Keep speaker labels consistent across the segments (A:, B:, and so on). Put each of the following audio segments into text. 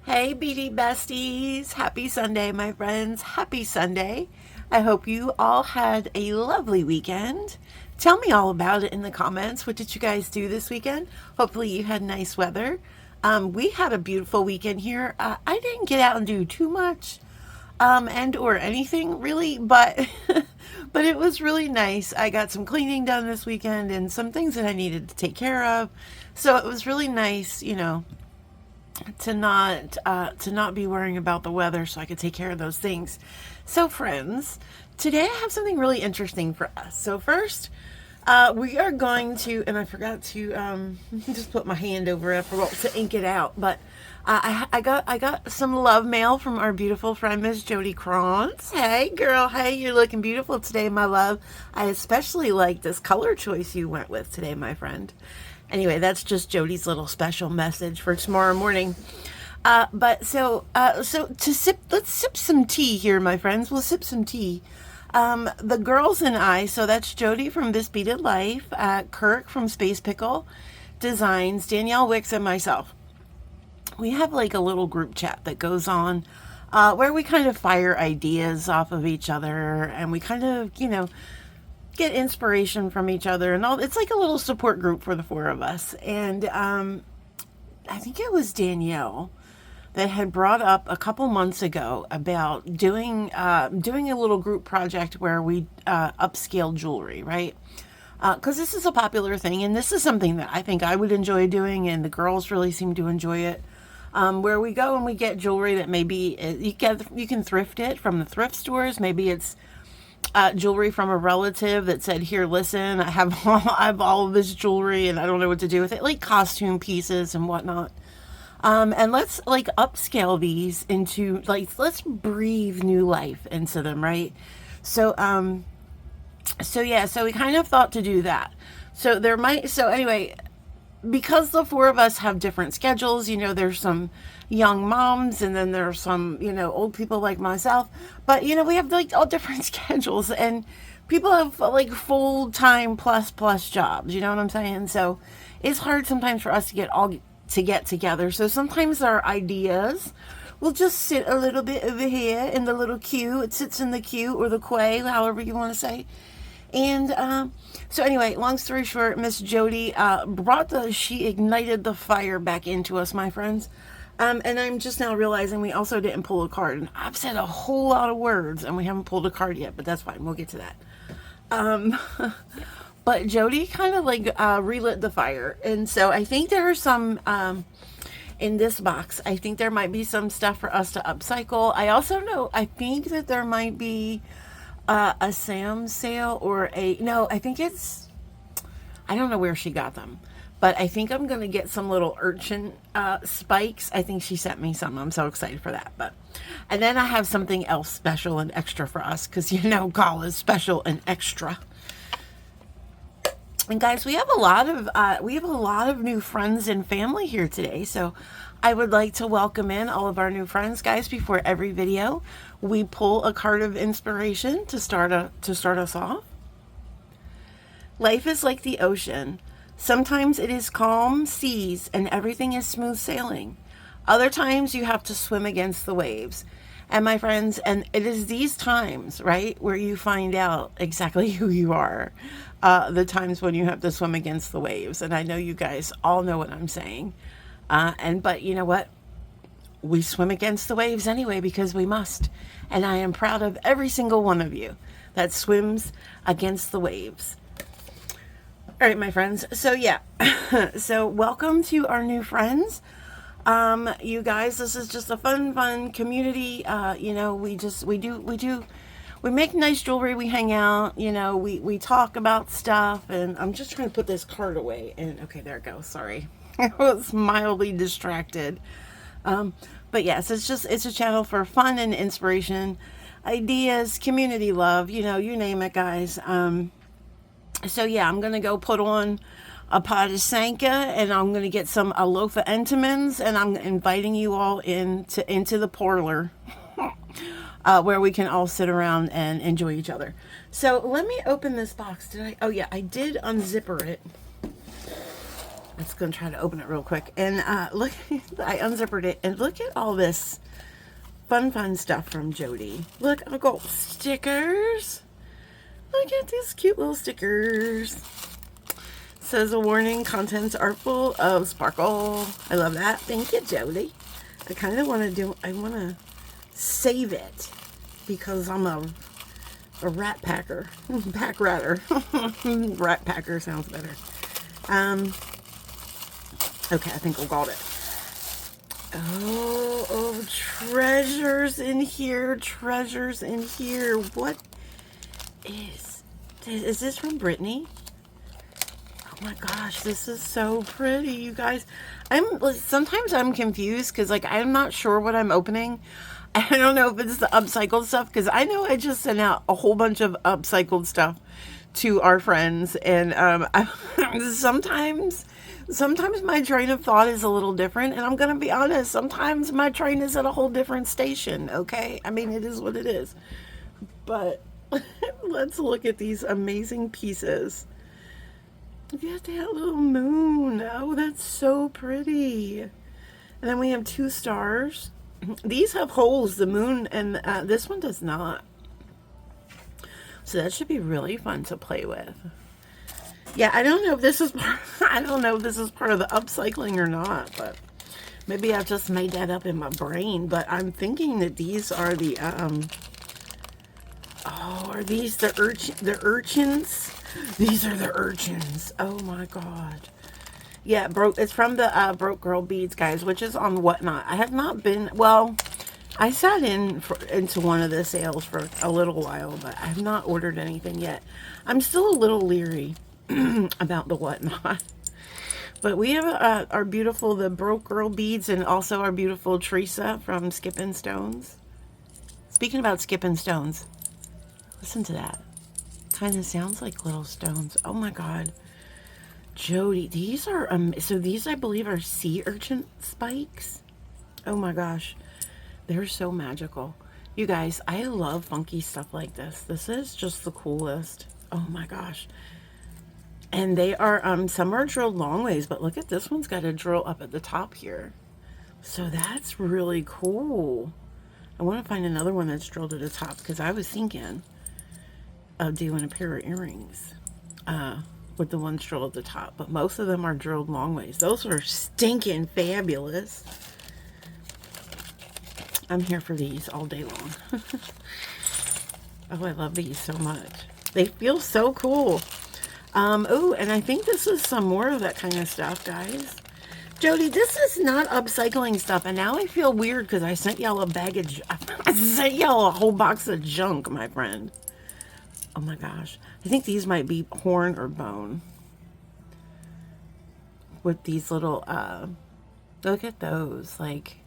A: Hey, Beady Besties. Happy Sunday, my friends. Happy Sunday. I hope you all had a lovely weekend. Tell me all about it in the comments. What did you guys do this weekend? Hopefully, you had nice weather. We had a beautiful weekend here. I didn't get out and do too much, and or anything really, but but it was really nice. I got some cleaning done this weekend and some things that I needed to take care of. So it was really nice, to not be worrying about the weather so I could take care of those things. So friends, today I have something really interesting for us. So first, we are going to, and I forgot to just put my hand over it. I forgot to ink it out, but I got some love mail from our beautiful friend Miss Jody Crons. Hey girl, hey, you're looking beautiful today, my love. I especially like this color choice you went with today, my friend. Anyway, that's just Jody's little special message for tomorrow morning. So to sip, let's sip some tea here, my friends. We'll sip some tea. The girls and I, so that's Jody from This Beaded Life, Kirk from Space Pickle Designs, Danielle Wicks, and myself. We have like a little group chat that goes on where we kind of fire ideas off of each other and we kind of, get inspiration from each other and all. It's like a little support group for the four of us. And I think it was Danielle that had brought up a couple months ago about doing a little group project where we upscale jewelry, right? Because this is a popular thing, and this is something that I think I would enjoy doing, and the girls really seem to enjoy it. Where we go and we get jewelry that maybe you can thrift it from the thrift stores. Maybe it's jewelry from a relative that said, "Here, listen, I have all of this jewelry, and I don't know what to do with it," like costume pieces and whatnot. And let's like upscale these into like let's breathe new life into them, right? So so we kind of thought to do that. So anyway, because the four of us have different schedules, there's some young moms and then there's some, old people like myself. But, we have like all different schedules and people have like full time plus jobs. You know what I'm saying? So it's hard sometimes for us to get together. So sometimes our ideas will just sit a little bit over here in the little queue. It sits in the queue or the quay, however you want to say. And so anyway, long story short, Miss Jody she ignited the fire back into us, my friends. And I'm just now realizing we also didn't pull a card. And I've said a whole lot of words and we haven't pulled a card yet, but that's fine. We'll get to that. But Jody kind of like relit the fire. And so I think there are some in this box. I think there might be some stuff for us to upcycle. I think that there might be a Sam's sale I don't know where she got them, but I think I'm going to get some little urchin spikes. I think she sent me some. I'm so excited for that. And then I have something else special and extra for us because, call is special and extra. And guys, we have a lot of new friends and family here today. So I would like to welcome in all of our new friends, guys. Before every video, we pull a card of inspiration to start us off. Life is like the ocean. Sometimes it is calm seas and everything is smooth sailing. Other times you have to swim against the waves. And my friends, and it is these times, right, where you find out exactly who you are. The times when you have to swim against the waves. And I know you guys all know what I'm saying. But you know what? We swim against the waves anyway because we must. And I am proud of every single one of you that swims against the waves. All right, my friends. So yeah, so welcome to our new friends. You guys, this is just a fun community. We make nice jewelry. We hang out. We talk about stuff. And I'm just trying to put this card away. And okay, there it goes. Sorry, I was mildly distracted. But yes, it's a channel for fun and inspiration, ideas, community love. You name it, guys. So yeah, I'm gonna go put on a pot of Sanka, and I'm gonna get a loaf of Entenmann's, and I'm inviting you all into the parlor where we can all sit around and enjoy each other. So let me open this box. Oh yeah, I did unzipper it. Let's go and try to open it real quick. And look, I unzippered it, and look at all this fun stuff from Jody. Look, I've got stickers. Look at these cute little stickers. Says a warning, contents are full of sparkle. I love that. Thank you, Jody. I kind of want to save it because I'm a rat packer. Pack ratter. Rat packer sounds better. Okay, I think we got it. Oh, treasures in here. Treasures in here. What is this from Brittany? Oh my gosh, this is so pretty, you guys. Sometimes I'm confused because like I'm not sure what I'm opening. I don't know if it's the upcycled stuff because I know I just sent out a whole bunch of upcycled stuff to our friends, and sometimes my train of thought is a little different, and I'm gonna be honest, sometimes my train is at a whole different station. Okay, I mean, it is what it is, but let's look at these amazing pieces. Look at that little moon. Oh, that's so pretty. And then we have 2 stars. These have holes, the moon, and this one does not. So that should be really fun to play with. Yeah, I don't know if this is I don't know if this is part of the upcycling or not, but maybe I've just made that up in my brain. But I'm thinking that these are the are these the urchins? These are the urchins. Oh my god. Yeah, it's from the Broke Girl Beads, guys, which is on Whatnot. I have not been, well, I sat into one of the sales for a little while, but I have not ordered anything yet. I'm still a little leery about the Whatnot. But we have our beautiful, the Broke Girl Beads, and also our beautiful Teresa from Skippin' Stones. Speaking about Skippin' Stones, listen to that. Kind of sounds like little stones. Oh my god. Jody, these are, so these I believe are sea urchin spikes. Oh my gosh. They're so magical. You guys, I love funky stuff like this. This is just the coolest. Oh my gosh. And they are, some are drilled long ways, but look at this one's got a drill up at the top here. So that's really cool. I want to find another one that's drilled at the top because I was thinking of doing a pair of earrings with the ones drilled at the top, but most of them are drilled long ways. Those are stinking fabulous. I'm here for these all day long. Oh, I love these so much. They feel so cool. Oh, and I think this is some more of that kind of stuff, guys. Jody, this is not upcycling stuff, and now I feel weird because I sent y'all a baggage. I sent y'all a whole box of junk, my friend. Oh my gosh. I think these might be horn or bone. With these little, look at those, like,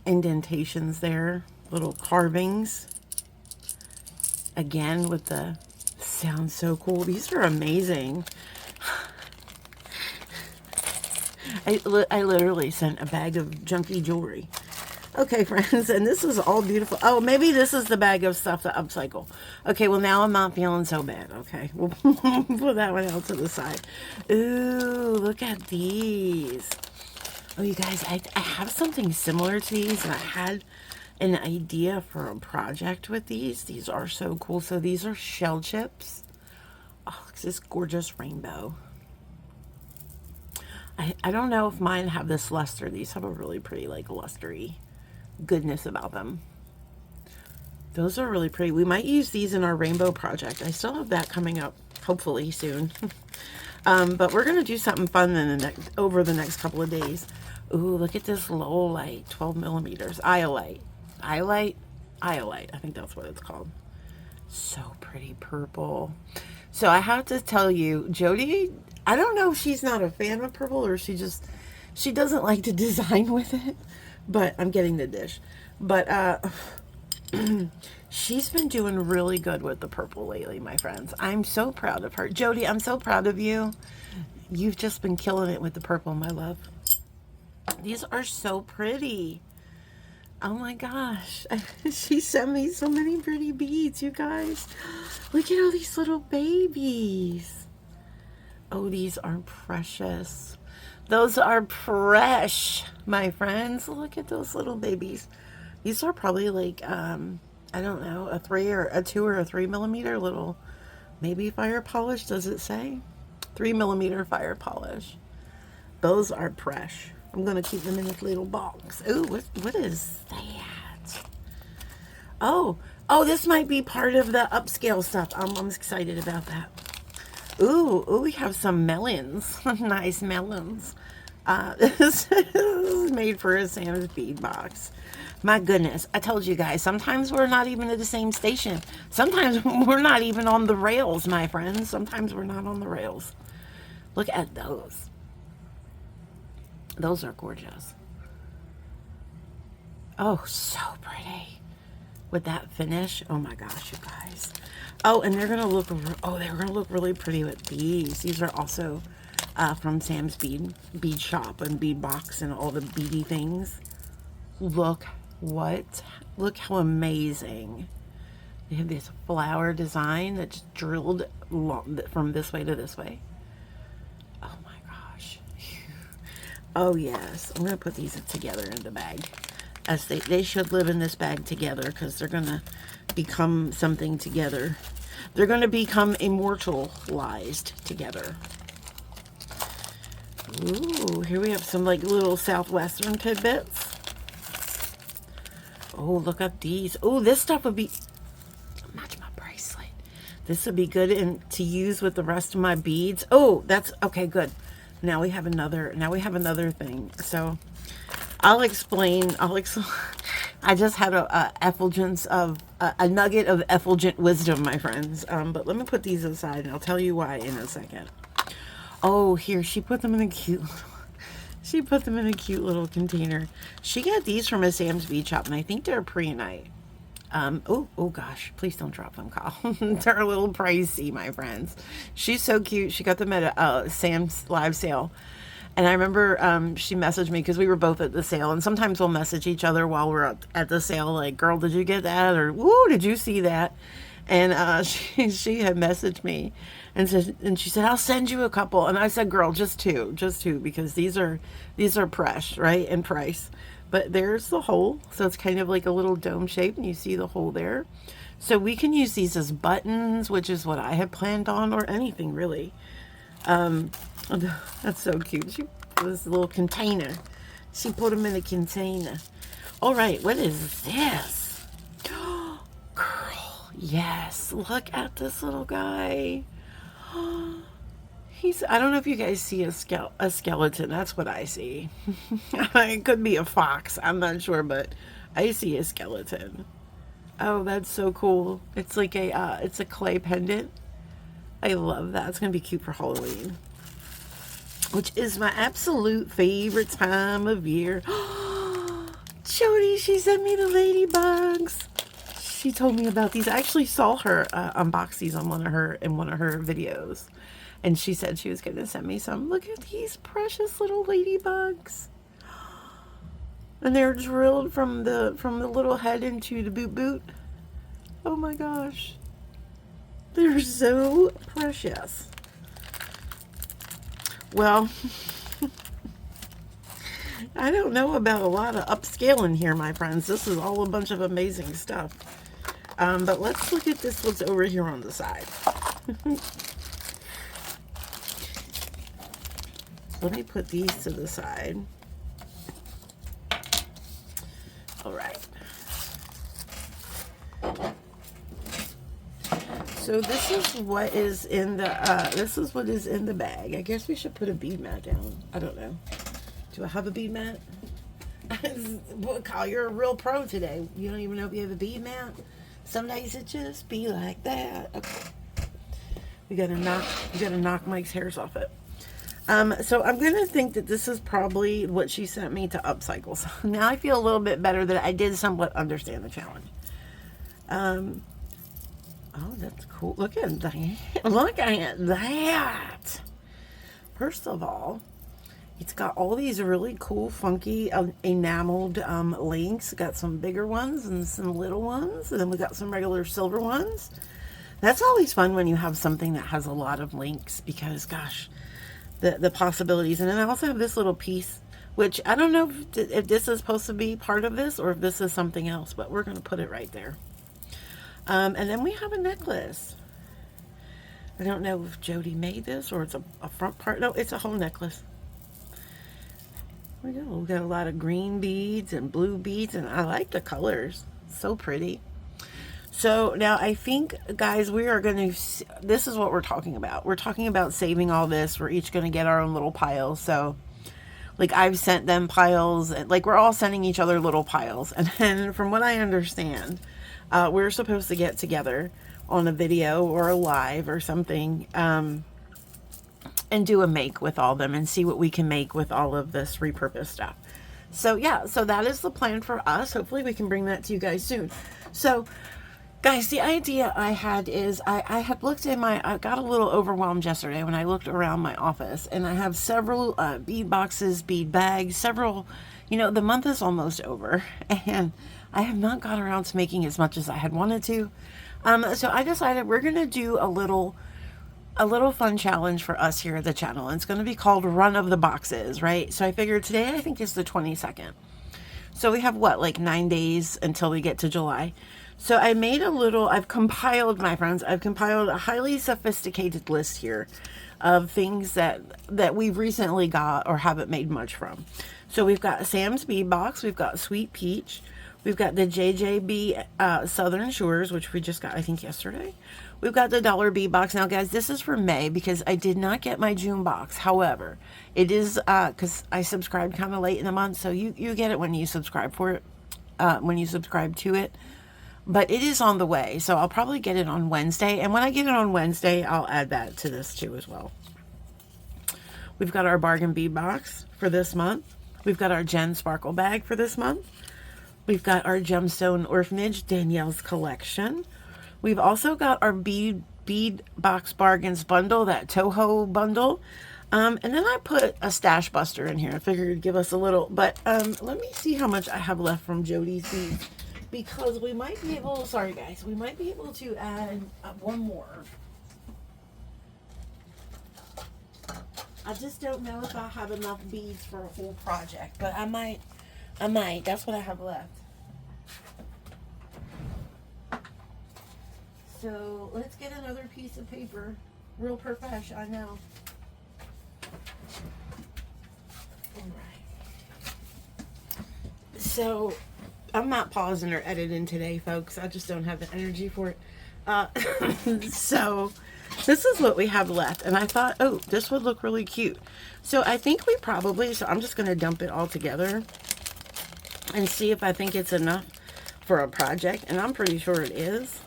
A: indentations there. Little carvings. Again, with the, sounds so cool. These are amazing. I literally sent a bag of junky jewelry. Okay, friends, and this is all beautiful. Oh, maybe this is the bag of stuff to upcycle. Okay, well, now I'm not feeling so bad. Okay, we'll put that one out to the side. Ooh, look at these. Oh, you guys, I have something similar to these, and I had an idea for a project with these. These are so cool. So these are shell chips. Oh, it's this gorgeous rainbow. I don't know if mine have this luster. These have a really pretty, like, lustery goodness about them. Those are really pretty. We might use these in our rainbow project. I still have that coming up, hopefully soon. But we're gonna do something fun in over the next couple of days. Ooh, look at this low light, 12 millimeters, iolite. I think that's what it's called. So pretty purple. So I have to tell you, Jody, I don't know if she's not a fan of purple or she doesn't like to design with it, but I'm getting the dish. But she's been doing really good with the purple lately, my friends. I'm so proud of her. Jody, I'm so proud of you. You've just been killing it with the purple, my love. These are so pretty. Oh my gosh. She sent me so many pretty beads, you guys. Look at all these little babies. Oh, these are precious. Those are fresh, my friends. Look at those little babies. These are probably like, I don't know, a 2 or a 3 millimeter little, maybe fire polish. Does it say? 3 millimeter fire polish. Those are fresh. I'm gonna keep them in this little box. Ooh, what is that? Oh, this might be part of the upscale stuff. I'm excited about that. Ooh, we have some melons. Nice melons. This is made for a Sam's bead box. My goodness, I told you guys, sometimes we're not even at the same station. Sometimes we're not even on the rails, my friends. Sometimes we're not on the rails. Look at those. Those are gorgeous. Oh, so pretty. With that finish, oh my gosh, you guys. Oh, and they're gonna look really pretty with these. These are also from Sam's bead shop and bead box and all the beady things. Look how amazing. They have this flower design that's drilled from this way to this way. Oh my gosh. Oh yes, I'm gonna put these together in the bag. As they should live in this bag together, because they're gonna become something together. They're gonna become immortalized together. Ooh, here we have some like little Southwestern tidbits. Oh, look at these. Oh, this stuff would be match my bracelet. This would be good to use with the rest of my beads. Oh, that's okay. Good. Now we have another thing. So I'll explain. I just had a effulgence of a nugget of effulgent wisdom, my friends. But let me put these aside, and I'll tell you why in a second. Oh, here she put them in a cute. She put them in a cute little container. She got these from a Sam's bead shop, and I think they're pre-night. Oh gosh, please don't drop them, Kyle. They're a little pricey, my friends. She's so cute. She got them at a Sam's live sale. And I remember she messaged me because we were both at the sale. And sometimes we'll message each other while we're at the sale. Like, girl, did you get that? Or, woo, did you see that? And she had messaged me and she said, I'll send you a couple. And I said, girl, just two, because these are fresh, right? And price. But there's the hole. So it's kind of like a little dome shape, and you see the hole there. So we can use these as buttons, which is what I had planned on, or anything really. That's so cute. She put this little container. She put them in a container. All right, what is this? Girl, yes. Look at this little guy. I don't know if you guys see a skeleton. That's what I see. It could be a fox. I'm not sure, but I see a skeleton. Oh, that's so cool. It's like it's a clay pendant. I love that. It's going to be cute for Halloween, which is my absolute favorite time of year. Jody, she sent me the ladybugs. She told me about these. I actually saw her unbox these on one of her videos. And she said she was going to send me some. Look at these precious little ladybugs. And they're drilled from the little head into the boot. Oh my gosh. They're so precious. Well, I don't know about a lot of upscaling here, my friends. This is all a bunch of amazing stuff. But let's look at this, what's over here on the side. Let me put these to the side. All right. So this is what is in the bag. I guess we should put a bead mat down. I don't know. Do I have a bead mat? Well, Kyle, you're a real pro today. You don't even know if you have a bead mat. Some days it just be like that. Okay. We gotta knock Mike's hairs off it. So I'm going to think that this is probably what she sent me to upcycle. So now I feel a little bit better that I did somewhat understand the challenge. Oh, that's cool. Look at that. Look at that. First of all, it's got all these really cool, funky, enameled links. Got some bigger ones and some little ones. And then we got some regular silver ones. That's always fun when you have something that has a lot of links because, gosh, the possibilities. And then I also have this little piece, which I don't know if this is supposed to be part of this or if this is something else, but we're going to put it right there. And then we have a necklace. I don't know if Jody made this or it's a front part. No, it's a whole necklace. There we go. We got a lot of green beads and blue beads, and I like the colors. So pretty. So now I think, guys, we are going to, this is what we're talking about. We're talking about saving all this. We're each going to get our own little piles. So like I've sent them piles, and like we're all sending each other little piles. And then from what I understand, we're supposed to get together on a video or a live or something, and do a make with all of them and see what we can make with all of this repurposed stuff. So yeah, so that is the plan for us. Hopefully we can bring that to you guys soon. So guys, the idea I had is I had looked in I got a little overwhelmed yesterday when I looked around my office, and I have several bead boxes, bead bags, several, the month is almost over and I have not got around to making as much as I had wanted to. So I decided we're going to do a little fun challenge for us here at the channel. It's going to be called Run of the Boxes, right? So I figured today I think is the 22nd. So we have what, like 9 days until we get to July. So I made I've compiled, my friends, I've compiled a highly sophisticated list here of things that we've recently got or haven't made much from. So we've got Sam's Bead Box, we've got Sweet Peach, we've got the JJB Southern Shores, which we just got, I think, yesterday. We've got the Dollar Bead Box. Now, guys, this is for May because I did not get my June box. However, it is because I subscribed kind of late in the month, so you get it when you subscribe for it, when you subscribe to it. But it is on the way, so I'll probably get it on Wednesday. And when I get it on Wednesday, I'll add that to this too as well. We've got our Bargain Bead Box for this month. We've got our Jen Sparkle Bag for this month. We've got our Gemstone Orphanage Danielle's Collection. We've also got our Bead Box Bargains bundle, that Toho bundle. And then I put a Stash Buster in here. I figured it'd give us a little, but let me see how much I have left from Jody's beads. Because we might be able, sorry guys, we might be able to add one more. I just don't know if I have enough beads for a whole project, but I might, that's what I have left. So let's get another piece of paper, real profesh, I know. All right. So I'm not pausing or editing today, folks. I just don't have the energy for it. So this is what we have left. And I thought, oh, this would look really cute. So I think we probably, so I'm just going to dump it all together and see if I think it's enough for a project. And I'm pretty sure it is.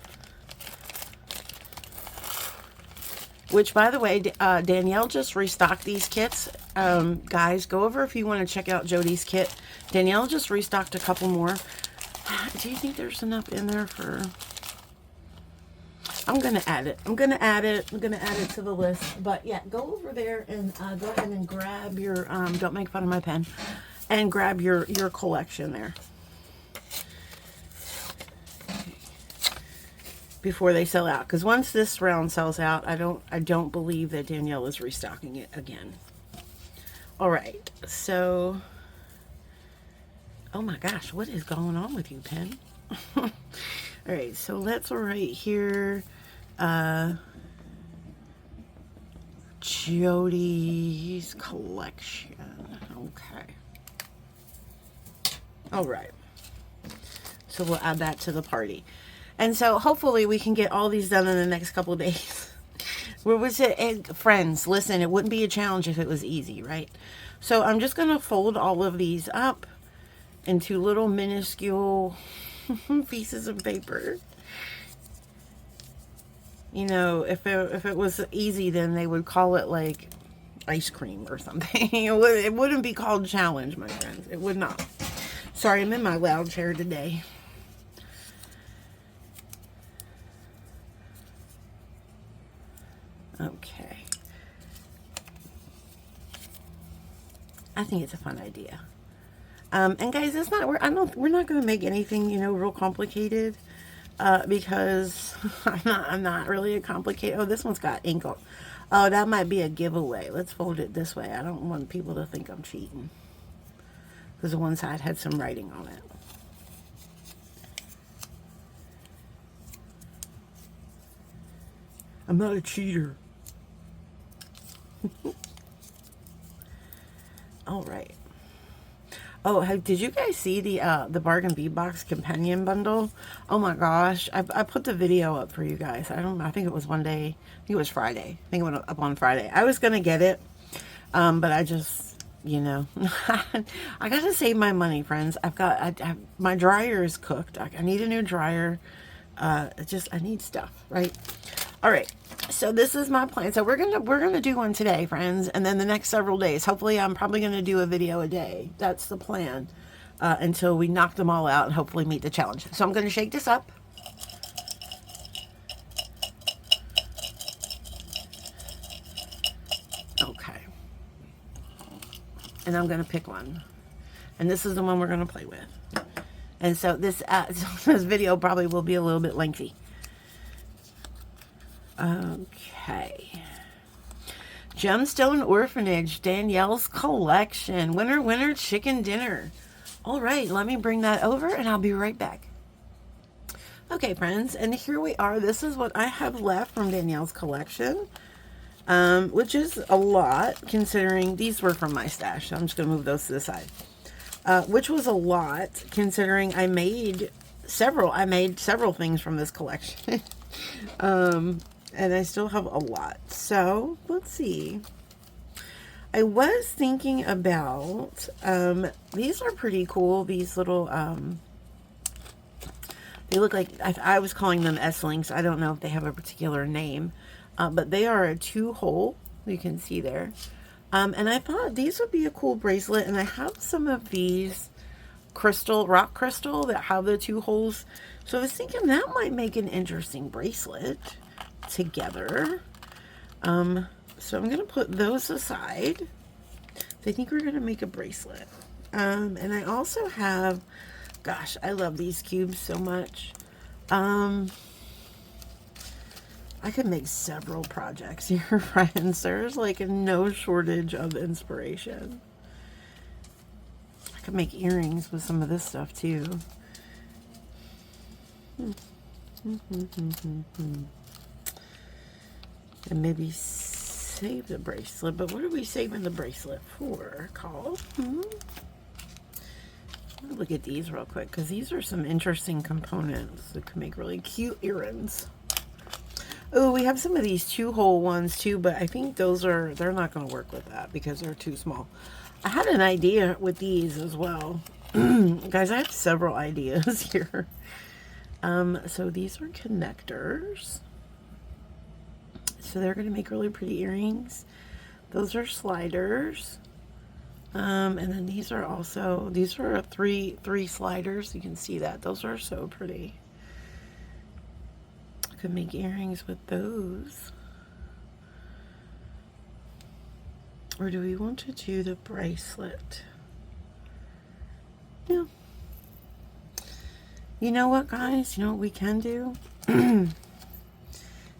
A: Which, by the way, Danielle just restocked these kits. Guys, go over if you want to check out Jody's kit. Danielle just restocked a couple more. Do you think there's enough in there for... I'm going to add it. I'm going to add it to the list. But, yeah, go over there and go ahead and grab your... don't make fun of my pen. And grab your collection there. Before they sell out, because once this round sells out, I don't believe that Danielle is restocking it again. All right, so oh my gosh, what is going on with you, pen? All right, so let's write here Jody's collection. Okay, all right, so we'll add that to the party. And so hopefully we can get all these done in the next couple of days. Where was it? And friends, listen, it wouldn't be a challenge if it was easy, right? So I'm just going to fold all of these up into little minuscule pieces of paper. You know, if it was easy, then they would call it like ice cream or something. It wouldn't be called challenge, my friends. It would not. Sorry, I'm in my loud chair today. Okay. I think it's a fun idea. And guys, it's not, we're not going to make anything, real complicated. because I'm not really a complicated. Oh, this one's got ink on. Oh, that might be a giveaway. Let's fold it this way. I don't want people to think I'm cheating, because the one side had some writing on it. I'm not a cheater. All right. Oh, did you guys see the Bargain Bead Box companion bundle? Oh my gosh, I put the video up for you guys. I don't know. I think it was one day. I think it was Friday. I think it went up on Friday. I was gonna get it, but I just, you know, I gotta save my money, friends. My dryer is cooked. I need a new dryer. I need stuff, right? All right. So this is my plan. So we're gonna do one today, friends, and then the next several days. Hopefully, I'm probably gonna do a video a day. That's the plan until we knock them all out and hopefully meet the challenge. So I'm gonna shake this up. Okay. And I'm gonna pick one, and this is the one we're gonna play with. And so this this video probably will be a little bit lengthy. Okay. Gemstone Orphanage, Danielle's collection. Winner, winner, chicken dinner. All right, let me bring that over and I'll be right back. Okay, friends, and here we are. This is what I have left from Danielle's collection, which is a lot considering these were from my stash. So I'm just going to move those to the side, which was a lot considering I made several things from this collection. And I still have a lot. So let's see. I was thinking about, these are pretty cool. These little, they look like, I was calling them S-links. I don't know if they have a particular name, but they are a 2-hole. You can see there. And I thought these would be a cool bracelet. And I have some of these rock crystal that have the 2 holes. So I was thinking that might make an interesting bracelet together. So I'm gonna put those aside. I think we're gonna make a bracelet. And I also have, gosh, I love these cubes so much. I could make several projects here, friends. There's like no shortage of inspiration. I could make earrings with some of this stuff too. And maybe save the bracelet. But what are we saving the bracelet for, Carl? Look at these real quick, because these are some interesting components that can make really cute earrings. Oh, we have some of these 2-hole ones too, but I think they're not going to work with that because they're too small. I had an idea with these as well. Guys, I have several ideas here. So these are connectors. So they're going to make really pretty earrings. Those are sliders. And then these are three sliders. You can see that. Those are so pretty. I could make earrings with those. Or do we want to do the bracelet? Yeah. You know what, guys? You know what we can do?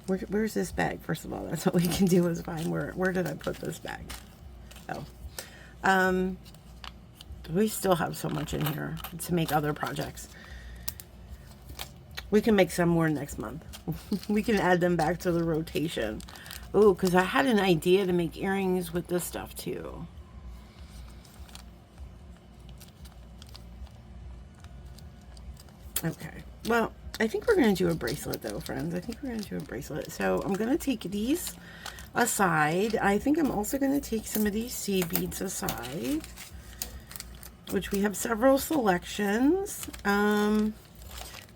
A: Where's this bag? First of all, that's what we can do is find where did I put this bag? Oh. We still have so much in here to make other projects. We can make some more next month. We can add them back to the rotation. Oh, because I had an idea to make earrings with this stuff too. Okay. Well, I think we're going to do a bracelet though, friends. I think we're going to do a bracelet. So I'm going to take these aside. I think I'm also going to take some of these seed beads aside, which we have several selections.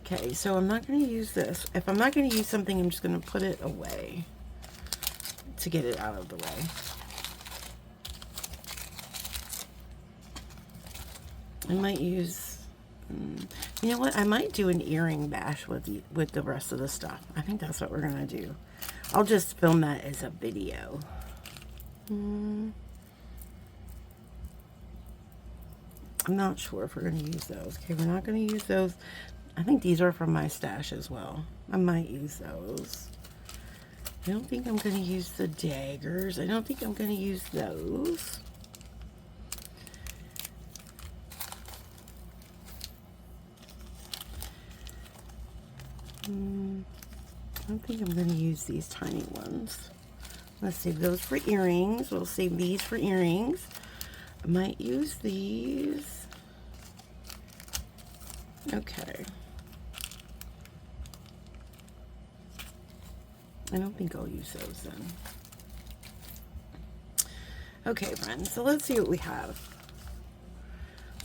A: Okay, so I'm not going to use this. If I'm not going to use something, I'm just going to put it away to get it out of the way. I might use, you know what? I might do an earring bash with the rest of the stuff. I think that's what we're going to do. I'll just film that as a video. I'm not sure if we're going to use those. Okay, we're not going to use those. I think these are from my stash as well. I might use those. I don't think I'm going to use the daggers. I don't think I'm going to use those. I don't think I'm going to use these tiny ones. Let's save those for earrings. We'll save these for earrings. I might use these. Okay. I don't think I'll use those then. Okay, friends, so let's see what we have.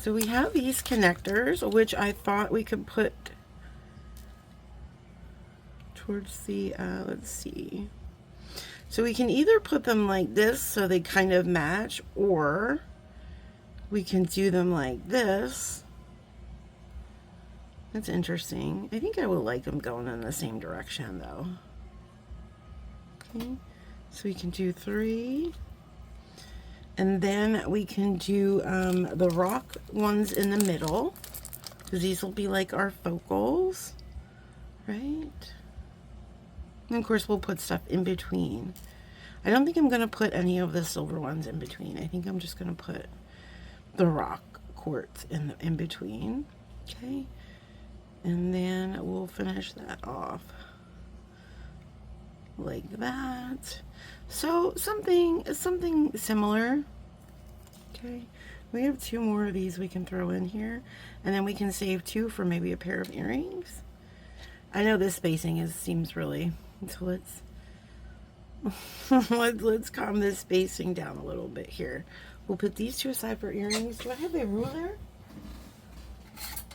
A: So we have these connectors, which I thought we could put towards the, let's see. So we can either put them like this so they kind of match, or we can do them like this. That's interesting. I think I would like them going in the same direction though. Okay, so we can do 3. And then we can do the rock ones in the middle, because these will be like our focals, right? And of course we'll put stuff in between. I don't think I'm going to put any of the silver ones in between. I think I'm just going to put the rock quartz in between. Okay. And then we'll finish that off like that. So something similar. Okay. We have 2 more of these we can throw in here, and then we can save 2 for maybe a pair of earrings. I know this spacing seems really, so let's let's calm this spacing down a little bit here. We'll put these 2 aside for earrings. Do I have a ruler?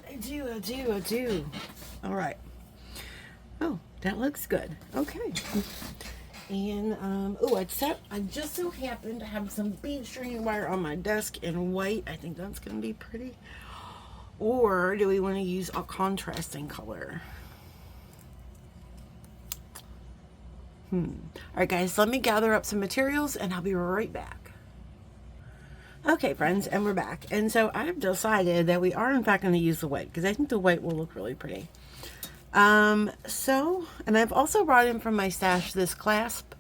A: I do. All right. Oh, that looks good. Okay. And oh, I just so happen to have some bead string wire on my desk in white. I think that's gonna be pretty. Or do we want to use a contrasting color? All right, guys, let me gather up some materials and I'll be right back. Okay, friends, and we're back. And so I've decided that we are in fact going to use the white, because I think the white will look really pretty. And I've also brought in from my stash this clasp.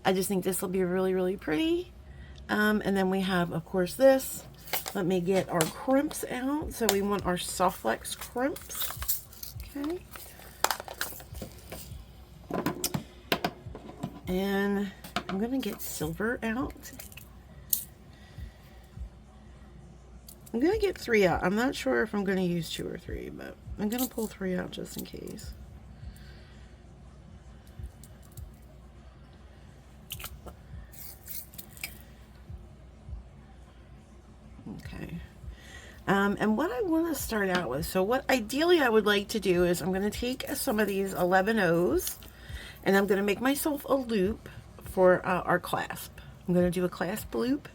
A: I just think this will be really, really pretty. And then we have, of course, this. Let me get our crimps out. So we want our soft flex crimps. Okay. And I'm going to get silver out. I'm going to get 3 out. I'm not sure if I'm going to use 2 or 3, but I'm going to pull 3 out just in case. Okay. And what I want to start out with, so what ideally I would like to do is I'm going to take some of these 11 O's and I'm going to make myself a loop for our clasp. I'm going to do a clasp loop.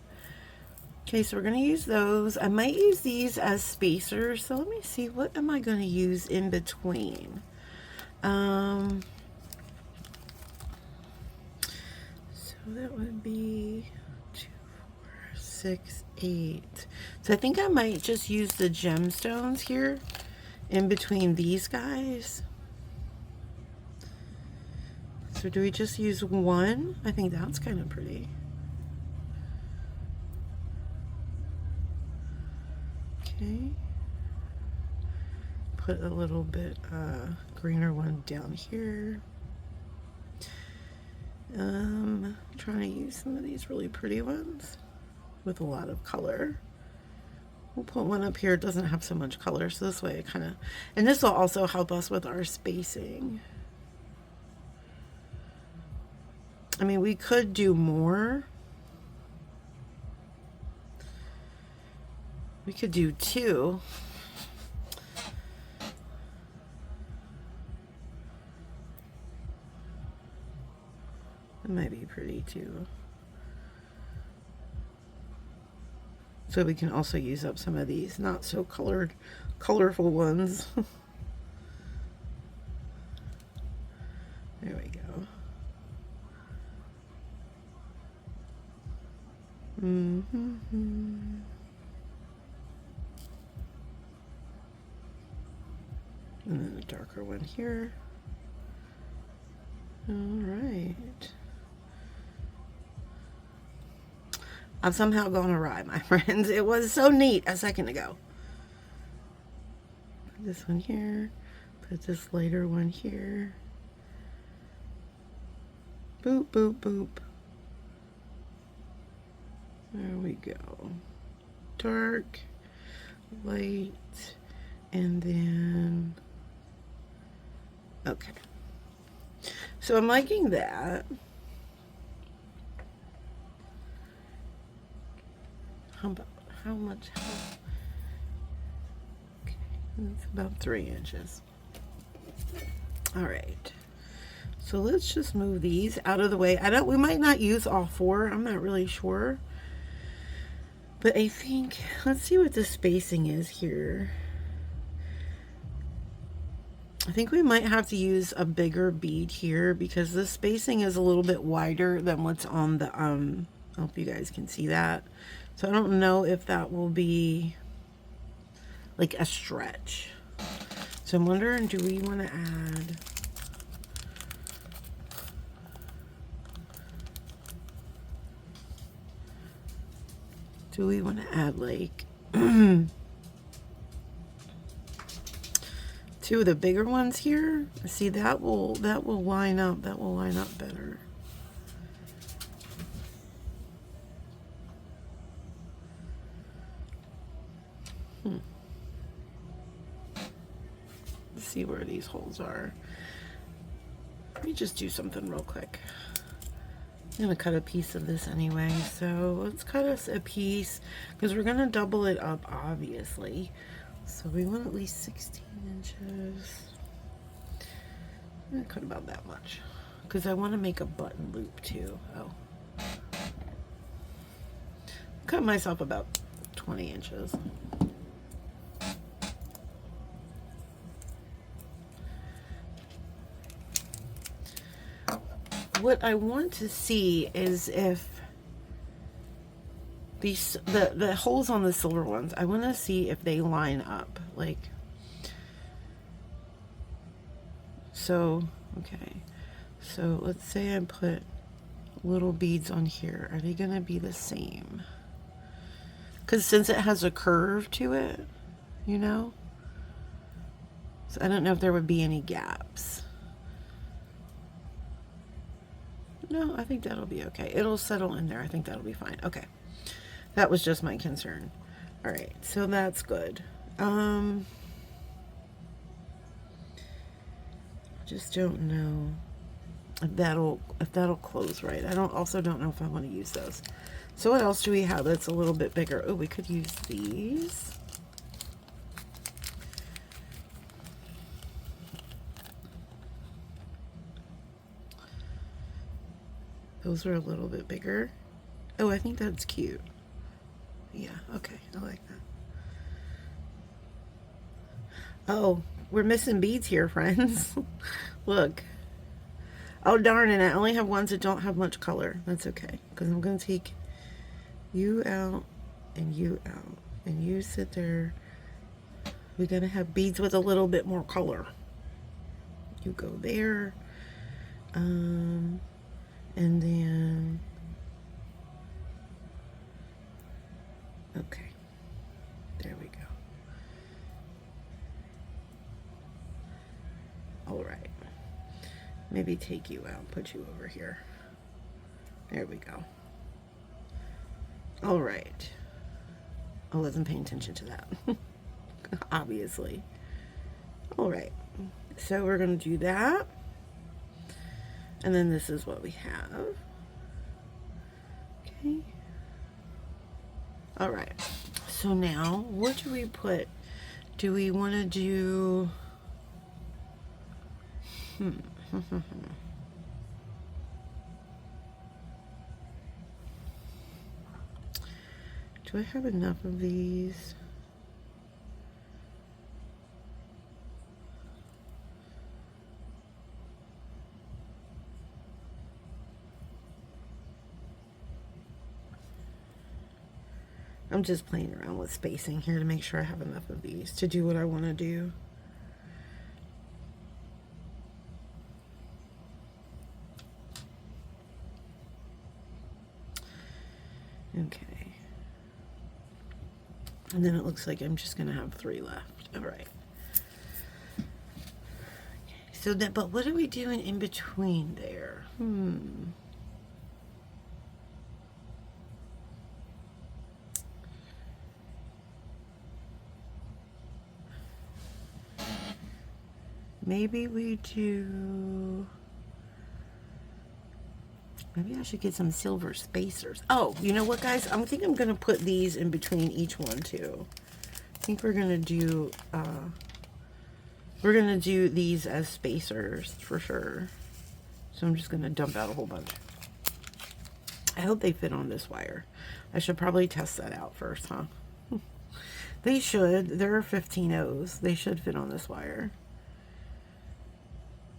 A: Okay, so we're going to use those. I might use these as spacers. So let me see, what am I going to use in between? So that would be 2, 4, 6, 8. So I think I might just use the gemstones here in between these guys. So do we just use 1? I think that's kind of pretty. Okay. Put a little bit greener one down here. Trying to use some of these really pretty ones with a lot of color. We'll put one up here. It doesn't have so much color, so this way it kind of, and this will also help us with our spacing. I mean, we could do more. We could do 2. That might be pretty too. So we can also use up some of these not so colorful ones. There we go. And then a darker one here. All right. I've somehow gone awry, my friends. It was so neat a second ago. Put this one here. Put this lighter one here. Boop, boop, boop. There we go. Dark, light, and then, okay. So I'm liking that. How much? Okay, it's about 3 inches. All right. So let's just move these out of the way. We might not use all 4. I'm not really sure. But I think, let's see what the spacing is here. I think we might have to use a bigger bead here because the spacing is a little bit wider than what's on the, I hope you guys can see that. So I don't know if that will be like a stretch. So I'm wondering, do we want to add... Do we want to add like 2 of the bigger ones here? See, that will line up. That will line up better. Let's see where these holes are. Let me just do something real quick. I'm going to cut a piece of this anyway, so let's cut us a piece because we're going to double it up, obviously. So we want at least 16 inches. I'm going to cut about that much because I want to make a button loop too. Oh. Cut myself about 20 inches. What I want to see is if these the holes on the silver ones, I want to see if they line up, like, so okay, so let's say I put little beads on here. Are they gonna be the same? Because since it has a curve to it, you know, so I don't know if there would be any gaps. No, I think that'll be okay. It'll settle in there. I think that'll be fine. Okay. That was just my concern. All right. So that's good. Just don't know if that'll close right. I also don't know if I want to use those. So what else do we have that's a little bit bigger? Oh, we could use these. Those are a little bit bigger. Oh, I think that's cute. Yeah, okay, I like that. Oh, we're missing beads here, friends. Look. Oh, darn it, I only have ones that don't have much color. That's okay, because I'm going to take you out and you out. And you sit there. We're going to have beads with a little bit more color. You go there. And then, okay, there we go. All right, maybe take you out, put you over here. There we go. All right. I wasn't paying attention to that, obviously. All right, so we're gonna do that. And then this is what we have. Okay. All right. So now, what do we put? Do we want to do... Do I have enough of these? I'm just playing around with spacing here to make sure I have enough of these to do what I want to do. And then it looks like I'm just going to have 3 left. All right. So that, but what are we doing in between there? Maybe we do... Maybe I should get some silver spacers. Oh, you know what, guys? I think I'm going to put these in between each one, too. I think we're going to do these as spacers for sure. So I'm just going to dump out a whole bunch. I hope they fit on this wire. I should probably test that out first, huh? They should. There are 15 O's. They should fit on this wire.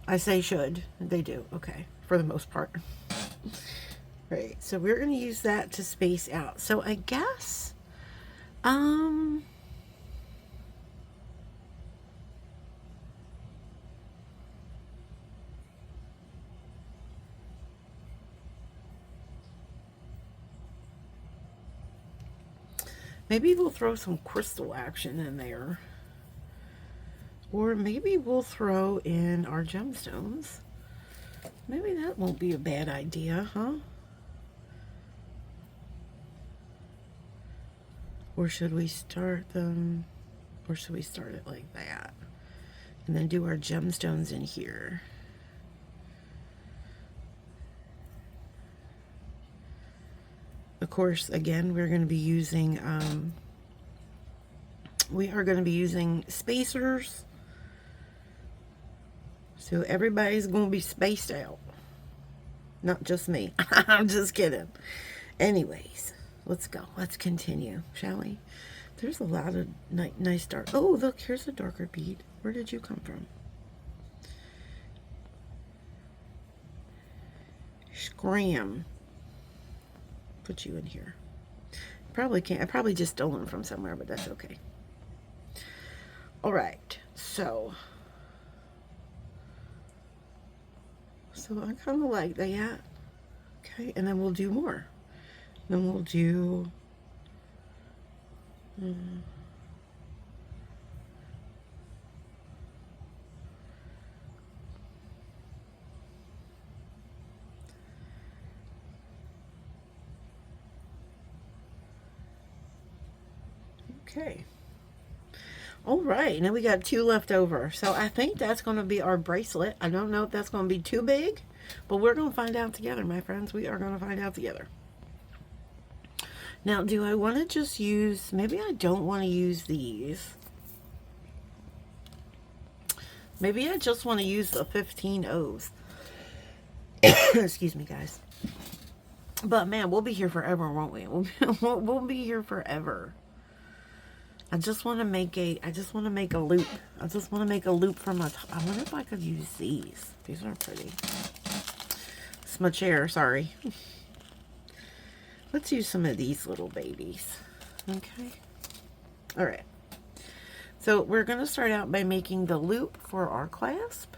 A: I say should. They do. Okay. For the most part. Right. So we're going to use that to space out. So I guess, maybe we'll throw some crystal action in there. Or maybe we'll throw in our gemstones. Maybe that won't be a bad idea, huh? Or should we start them, or should we start it like that? And then do our gemstones in here. Of course, again, we're going to be using, spacers. So everybody's going to be spaced out. Not just me. I'm just kidding. Anyways, let's go. Let's continue, shall we? There's a lot of nice dark. Oh, look, here's a darker bead. Where did you come from? Scram. Put you in here. Probably can't. I probably just stole them from somewhere, but that's okay. All right. So I kind of like that. Okay, and then we'll do more. Then we'll do okay. All right, now we got 2 left over. So I think that's going to be our bracelet. I don't know if that's going to be too big, but we're going to find out together, my friends. We are going to find out together. Now, do I want to just use, maybe I don't want to use these. Maybe I just want to use the 15 O's. Excuse me, guys. But man, we'll be here forever, won't we? We'll be here forever. I just want to make a loop. I just want to make a loop from my top. I wonder if I could use these. These are pretty. It's my chair, sorry. Let's use some of these little babies. Okay. All right. So we're going to start out by making the loop for our clasp.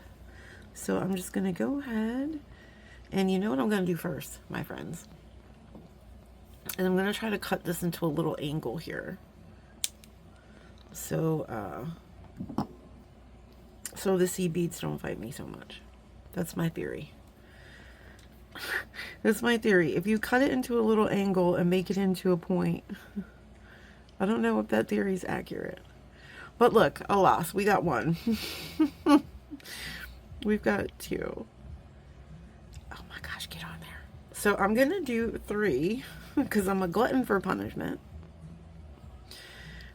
A: So I'm just going to go ahead, and you know what I'm going to do first, my friends? And I'm going to try to cut this into a little angle here. So the seed beads don't fight me so much. That's my theory. That's my theory. If you cut it into a little angle and make it into a point, I don't know if that theory is accurate. But look, alas, we got 1. We've got 2. Oh my gosh, get on there. So I'm going to do 3 because I'm a glutton for punishment.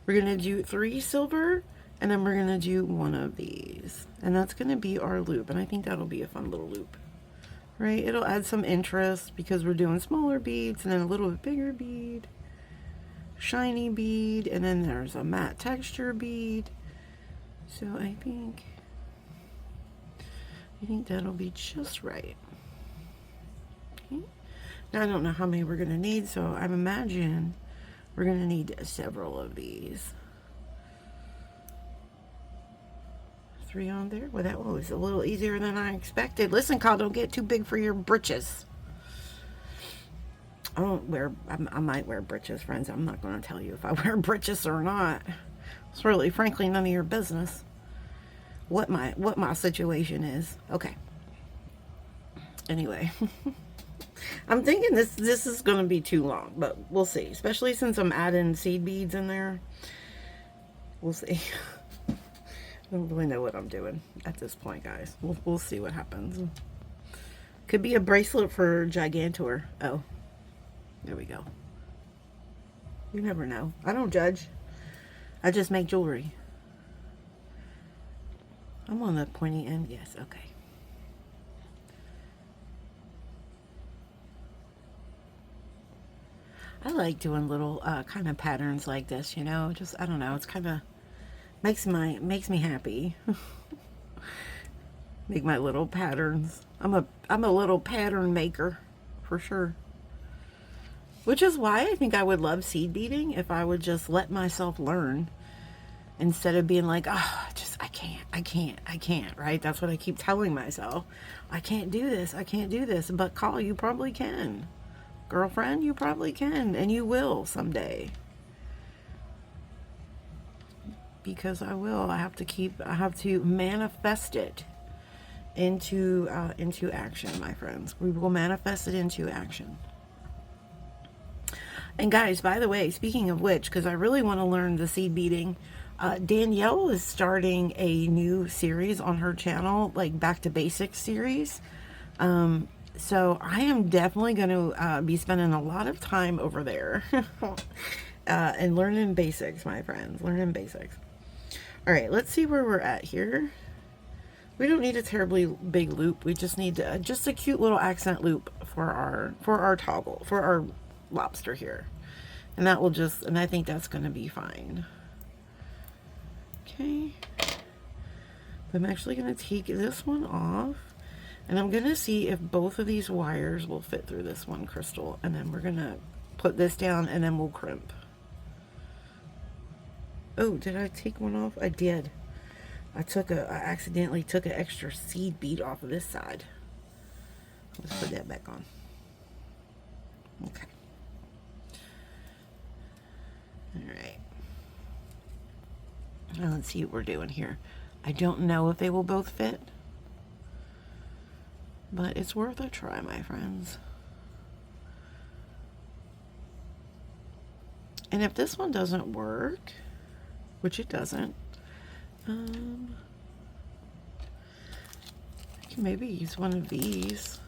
A: We're going to do 3 silver, and then we're going to do 1 of these. And that's going to be our loop, and I think that'll be a fun little loop. Right? It'll add some interest because we're doing smaller beads and then a little bit bigger bead. Shiny bead, and then there's a matte texture bead. So I think that'll be just right. Okay. Now I don't know how many we're going to need, so I imagine we're going to need several of these. 3 on there. Well, that was a little easier than I expected. Listen, Kyle, don't get too big for your britches. I don't wear, I might wear breeches, friends. I'm not going to tell you if I wear breeches or not. It's really, frankly, none of your business what my situation is. Okay. Anyway, I'm thinking this is going to be too long, but we'll see. Especially since I'm adding seed beads in there. We'll see. I don't really know what I'm doing at this point, guys. We'll see what happens. Could be a bracelet for Gigantor. Oh, there we go. You never know. I don't judge. I just make jewelry. I'm on the pointy end. Yes, okay. I like doing little kind of patterns like this, you know. Just, I don't know. It's kind of makes me happy. Make my little patterns. I'm a little pattern maker for sure. Which is why I think I would love seed beading if I would just let myself learn instead of being like, oh, I can't, right? That's what I keep telling myself. I can't do this. I can't do this. But Call, you probably can. Girlfriend, you probably can, and you will someday. Because I will. I have to manifest it into action, my friends. We will manifest it into action. And guys, by the way, speaking of which, because I really want to learn the seed beading, Danielle is starting a new series on her channel, like Back to Basics series. So I am definitely going to be spending a lot of time over there and learning basics, my friends, learning basics. All right, let's see where we're at here. We don't need a terribly big loop. We just need just a cute little accent loop for our toggle, for our lobster here. And that will just, and I think that's going to be fine. Okay. I'm actually going to take this one off. And I'm going to see if both of these wires will fit through this one crystal. And then we're going to put this down and then we'll crimp. Oh, did I take one off? I did. I accidentally took an extra seed bead off of this side. Let's put that back on. Okay. Alright. Now let's see what we're doing here. I don't know if they will both fit. But it's worth a try, my friends. And if this one doesn't work, which it doesn't, I can maybe use one of these.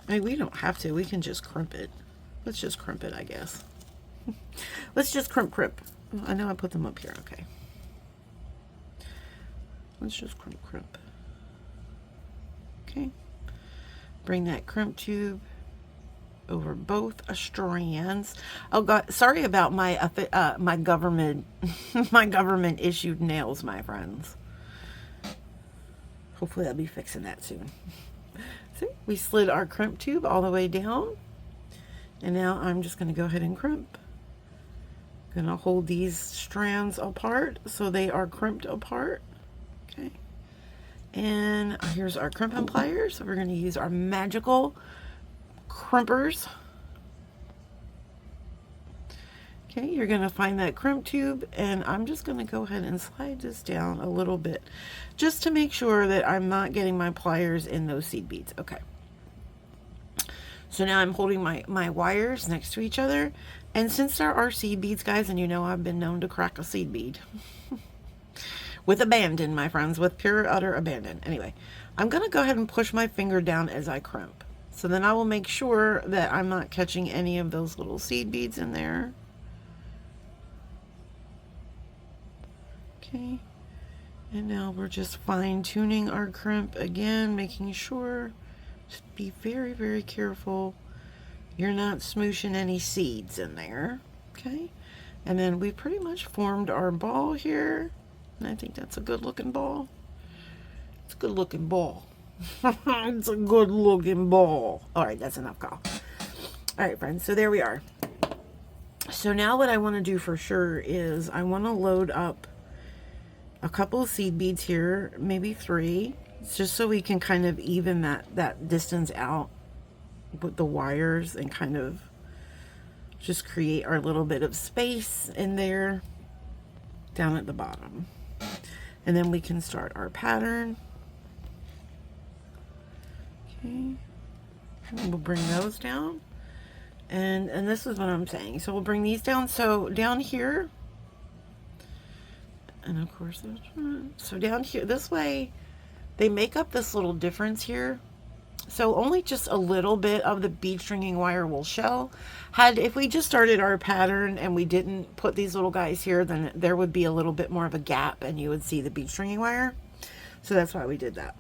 A: I mean, we don't have to. We can just crimp it. Let's just crimp it, I guess. Let's just crimp. I know I put them up here. Okay. Let's just crimp. Okay. Bring that crimp tube over both strands. Oh God, sorry about my my government my government issued nails, my friends. Hopefully I'll be fixing that soon. See, we slid our crimp tube all the way down, and now I'm just going to go ahead and crimp. Gonna hold these strands apart so they are crimped apart. Okay. And here's our crimping pliers. So we're going to use our magical crimpers. Okay, you're going to find that crimp tube, and I'm just going to go ahead and slide this down a little bit just to make sure that I'm not getting my pliers in those seed beads. Okay. So now I'm holding my wires next to each other, and since there are seed beads, guys, and you know I've been known to crack a seed bead. With abandon, my friends, with pure, utter abandon. Anyway, I'm going to go ahead and push my finger down as I crimp. So then I will make sure that I'm not catching any of those little seed beads in there. Okay. And now we're just fine-tuning our crimp again, making sure, just be very, very careful you're not smooshing any seeds in there. Okay. And then we pretty much formed our ball here. And I think that's a good looking ball. It's a good looking ball. It's a good looking ball. All right, that's enough, Kyle. All right, friends, so there we are. So now what I want to do for sure is I want to load up a couple of seed beads here, maybe 3, just so we can kind of even that distance out, with the wires and kind of just create our little bit of space in there down at the bottom. And then we can start our pattern. Okay. And we'll bring those down. And this is what I'm saying. So we'll bring these down. So down here, and of course, so down here, this way, they make up this little difference here. So only just a little bit of the bead stringing wire will show. If we just started our pattern and we didn't put these little guys here, then there would be a little bit more of a gap and you would see the bead stringing wire. So that's why we did that.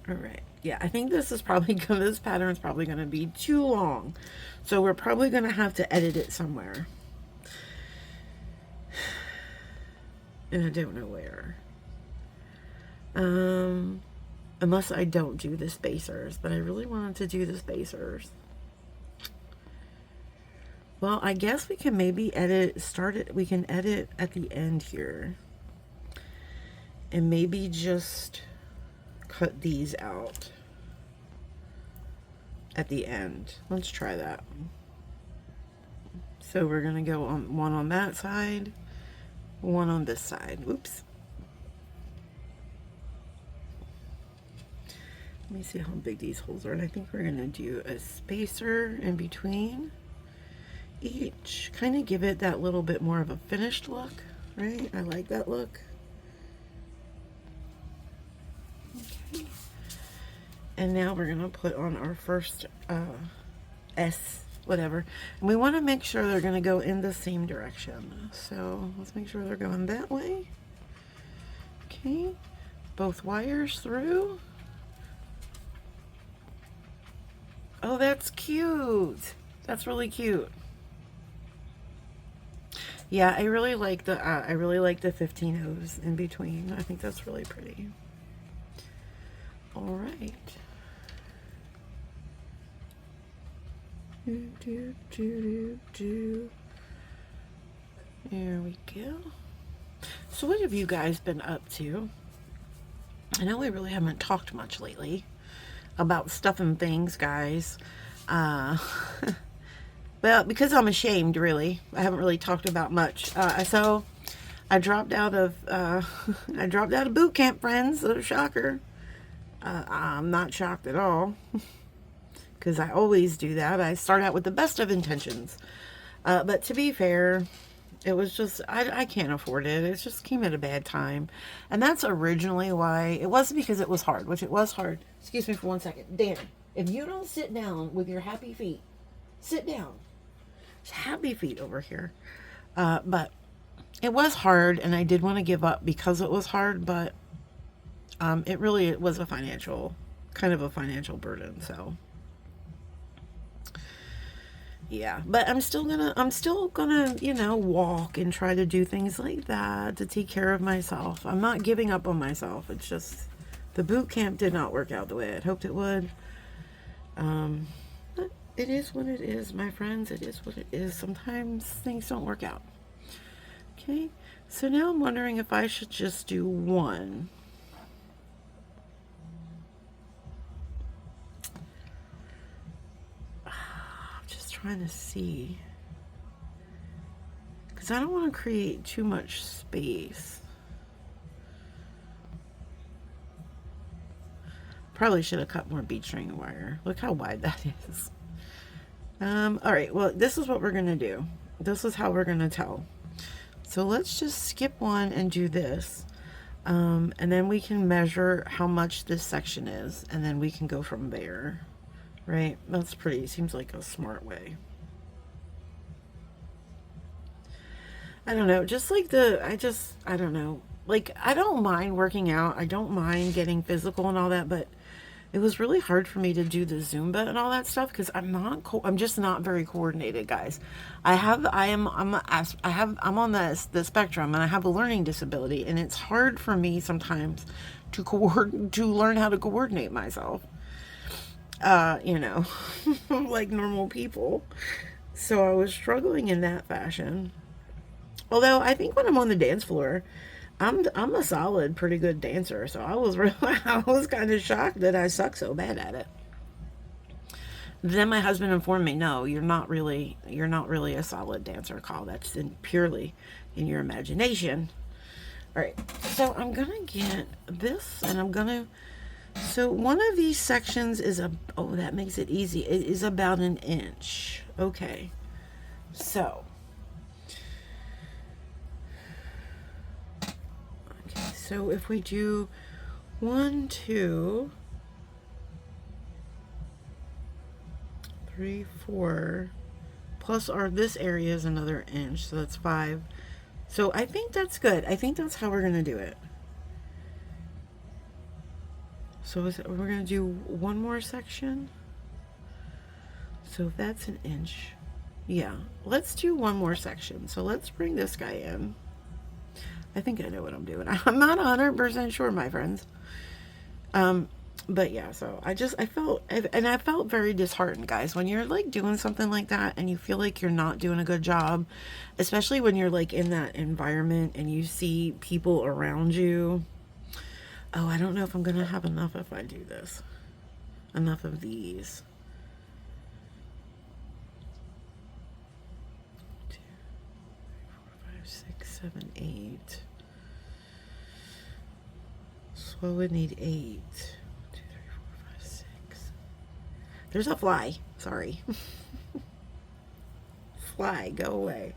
A: All right. Yeah, I think this pattern is probably going to be too long. So we're probably going to have to edit it somewhere. And I don't know where. Unless I don't do the spacers, but I really wanted to do the spacers. Well, I guess we can maybe we can edit at the end here. And maybe just cut these out at the end. Let's try that. So we're gonna go on one on that side, one on this side. Oops. Let me see how big these holes are. And I think we're gonna do a spacer in between each. Kind of give it that little bit more of a finished look, right? I like that look. Okay. And now we're gonna put on our first S, whatever. And we wanna make sure they're gonna go in the same direction. So let's make sure they're going that way. Okay, both wires through. Oh, that's cute. That's really cute. Yeah, I really like the 15 O's in between. I think that's really pretty. All right. There we go. So what have you guys been up to? I know we really haven't talked much lately about stuff and things, guys. Well, because I'm ashamed, really. I haven't really talked about much. So I dropped out of boot camp, friends. So shocker. I'm not shocked at all, because I always do that. I start out with the best of intentions. But to be fair, it was just, I can't afford it. It just came at a bad time. And that's originally why. It wasn't because it was hard, which it was hard. Excuse me for 1 second. Dan, if you don't sit down with your happy feet, sit down. It's happy feet over here. But it was hard, and I did want to give up because it was hard, but it was a kind of a financial burden. So yeah, but I'm still gonna, you know, walk and try to do things like that to take care of myself. I'm not giving up on myself. It's just the boot camp did not work out the way I'd hoped it would. But it is what it is, my friends. It is what it is. Sometimes things don't work out. Okay, so now I'm wondering if I should just do one. Trying to see, because I don't want to create too much space. Probably should have cut more bead string wire. Look how wide that is. All right, well, this is what we're gonna do. This is how we're gonna tell. So let's just skip one and do this, and then we can measure how much this section is, and then we can go from there. Right? That's seems like a smart way. I don't know, just like I don't know. Like, I don't mind working out. I don't mind getting physical and all that, but it was really hard for me to do the Zumba and all that stuff because I'm just not very coordinated, guys. I'm on the spectrum, and I have a learning disability, and it's hard for me sometimes to learn how to coordinate myself. You know, like normal people. So I was struggling in that fashion. Although I think when I'm on the dance floor, I'm a solid, pretty good dancer. So I was kind of shocked that I suck so bad at it. Then my husband informed me, no, you're not really a solid dancer, Call. That's purely in your imagination. All right, so I'm gonna get this, and I'm gonna. So one of these sections is oh, that makes it easy. It is about an inch. Okay, so. Okay, so if we do 1, 2, 3, 4, plus this area is another inch, so that's 5. So I think that's good. I think that's how we're gonna do it. So we're gonna do one more section. So that's an inch. Yeah, let's do one more section. So let's bring this guy in. I think I know what I'm doing. I'm not 100% sure, my friends. But yeah, so I felt very disheartened, guys, when you're like doing something like that and you feel like you're not doing a good job, especially when you're like in that environment and you see people around you. Oh, I don't know if I'm gonna have enough if I do this. Enough of these. 2, 3, 4, 5, 6, 7, 8. So I would need 8. 2, 3, 4, 5, 6. There's a fly. Sorry. Fly, go away.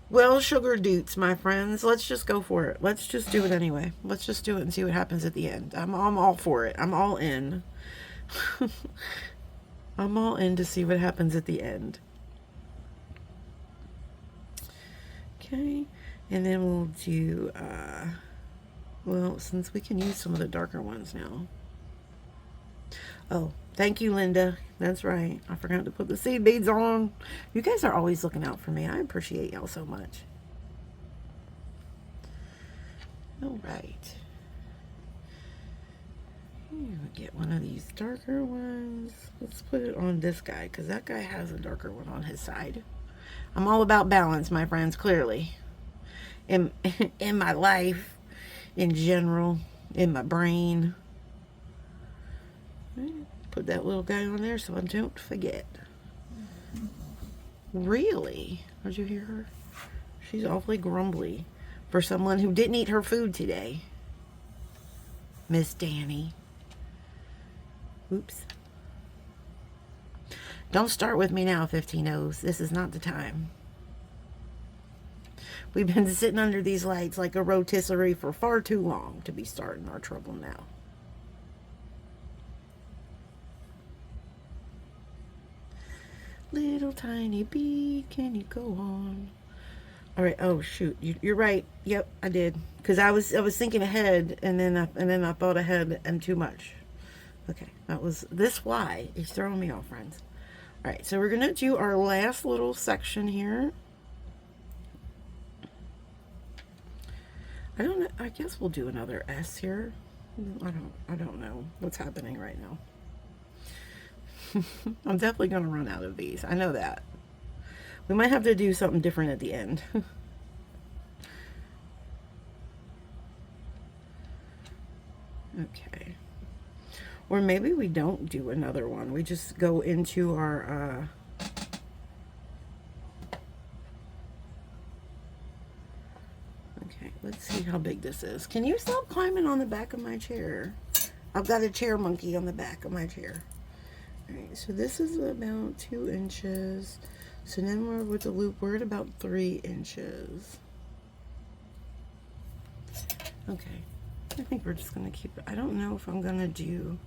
A: Well, sugar doots, my friends. Let's just go for it. Let's just do it anyway. Let's just do it and see what happens at the end. I'm all for it. I'm all in. I'm all in to see what happens at the end. Okay, and then we'll do, well, since we can use some of the darker ones now. Oh, thank you, Linda. That's right. I forgot to put the seed beads on. You guys are always looking out for me. I appreciate y'all so much. All right. Get one of these darker ones. Let's put it on this guy because that guy has a darker one on his side. I'm all about balance, my friends, clearly. In my life, in general, in my brain. Put that little guy on there so I don't forget. Really? Did you hear her? She's awfully grumbly for someone who didn't eat her food today. Miss Danny. Oops. Don't start with me now, 15-0s. This is not the time. We've been sitting under these lights like a rotisserie for far too long to be starting our trouble now. Little tiny bee, can you go on? All right. Oh shoot, you're right. Yep, I did. Because I was thinking ahead, and then I thought ahead and too much. Okay, that was this fly is throwing me off, friends. All right, so we're gonna do our last little section here. I don't know. I guess we'll do another S here. I don't know what's happening right now. I'm definitely gonna run out of these. I know that. We might have to do something different at the end. Okay. Or maybe we don't do another one. We just go into our okay, let's see how big this is. Can you stop climbing on the back of my chair? I've got a chair monkey on the back of my chair. Alright, so this is about 2 inches. So then we're with the loop, we're at about 3 inches. Okay. I think we're just going to keep it. I don't know if I'm going to do...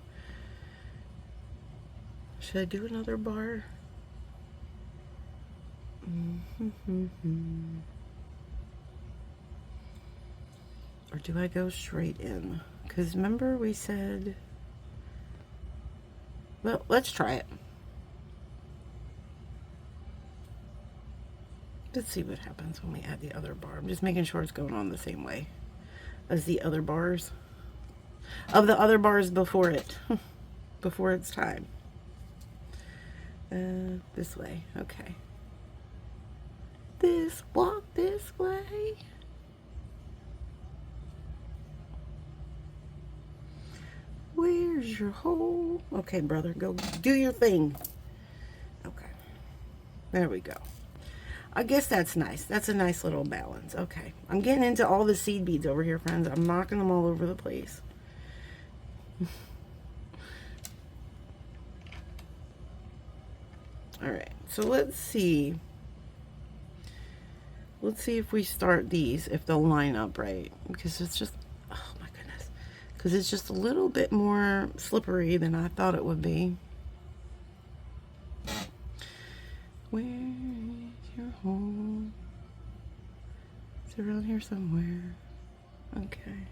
A: Should I do another bar? Or do I go straight in? Because remember we said... Well, let's try it. Let's see what happens when we add the other bar. I'm just making sure it's going on the same way as the other bars. Of the other bars before it. Before it's time. This way. Okay. Walk this way. Where's your hole? Okay, brother, go do your thing. Okay. There we go. I guess that's nice. That's a nice little balance. Okay. I'm getting into all the seed beads over here, friends. I'm knocking them all over the place. All right. So let's see. Let's see if we start these, if they'll line up right. Because it's just, oh my goodness. Because it's just a little bit more slippery than I thought it would be. Where's your home? It's around here somewhere. Okay.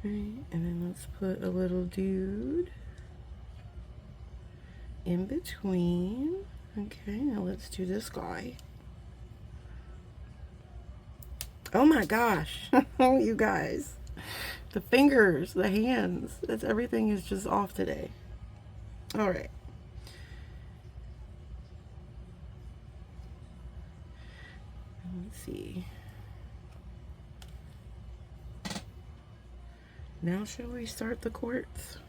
A: Right, and then let's put a little dude in between. Okay, now let's do this guy. Oh my gosh, you guys. The fingers, the hands, that's everything is just off today. All right. Let's see. Now shall we start the quartz?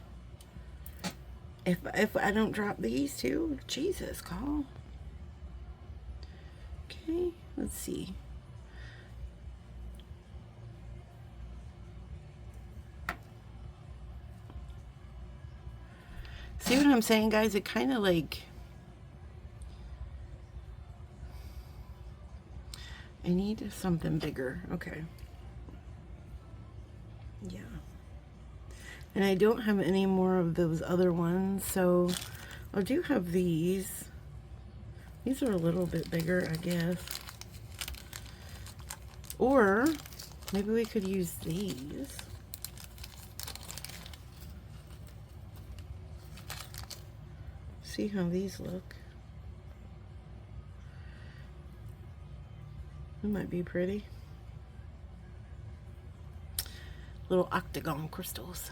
A: If I don't drop these two, Jesus, call. Okay, let's see. See what I'm saying, guys? It kind of like, I need something bigger. Okay. Yeah. And I don't have any more of those other ones, so I do have these. These are a little bit bigger, I guess. Or maybe we could use these. See how these look. It might be pretty. Little octagon crystals.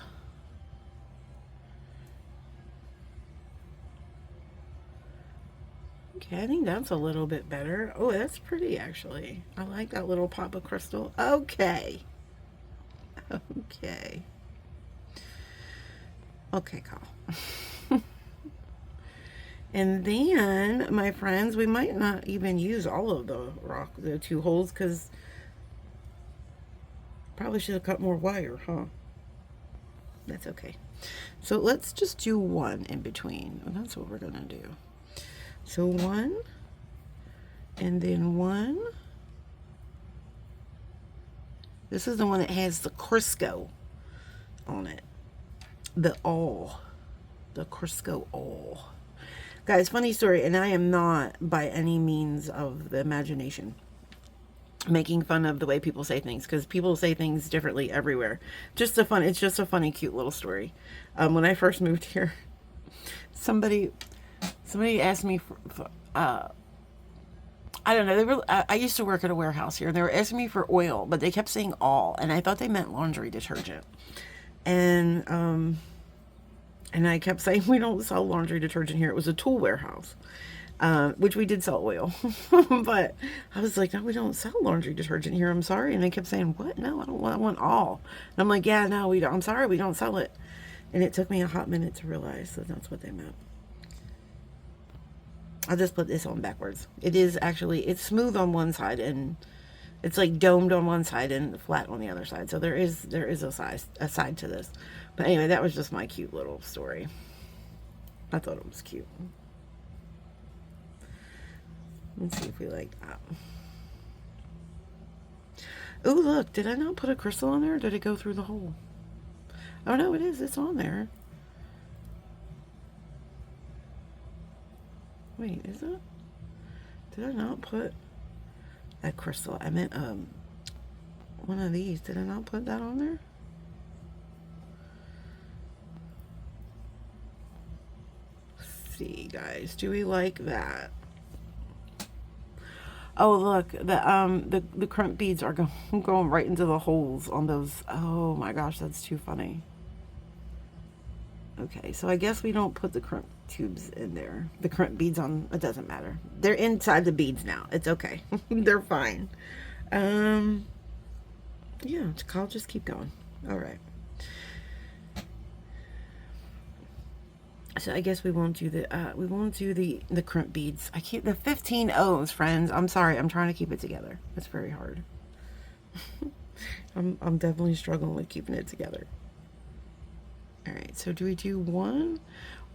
A: Okay, I think that's a little bit better. Oh, that's pretty actually. I like that little pop of crystal. Okay. Okay. Okay, Carl. And then, my friends, we might not even use all of the 2 holes, because probably should have cut more wire, huh? That's okay. So let's just do 1 in between. And that's what we're gonna do. So 1, and then 1. This is the one that has the Crisco on it. The Crisco all. Guys, funny story, and I am not by any means of the imagination making fun of the way people say things, because people say things differently everywhere. It's just a funny, cute little story. When I first moved here, somebody asked me for I don't know. I used to work at a warehouse here, and they were asking me for oil, but they kept saying all, and I thought they meant laundry detergent. And I kept saying, we don't sell laundry detergent here. It was a tool warehouse, which we did sell oil. But I was like, no, we don't sell laundry detergent here. I'm sorry. And they kept saying, what? No, I want all. And I'm like, yeah, no, we don't. I'm sorry, we don't sell it. And it took me a hot minute to realize that that's what they meant. I'll just put this on backwards. It is actually, it's smooth on one side, and it's like domed on one side and flat on the other side. So there is a side to this. But anyway, that was just my cute little story. I thought it was cute. Let's see if we like that. Oh, look, did I not put a crystal on there, or did it go through the hole? Oh no, it is. It's on there. Wait, is it? Did I not put a crystal? I meant one of these. Did I not put that on there? Let's see, guys. Do we like that? Oh, look, the crump beads are going right into the holes on those. Oh my gosh, that's too funny. Okay, so I guess we don't put the crump tubes in there. The crump beads on, it doesn't matter. They're inside the beads now. It's okay. They're fine. Yeah, I'll just keep going. All right. So I guess we won't do the crimp beads. I can't, the 15 O's, friends. I'm sorry. I'm trying to keep it together. It's very hard. I'm definitely struggling with keeping it together. All right, so do we do 1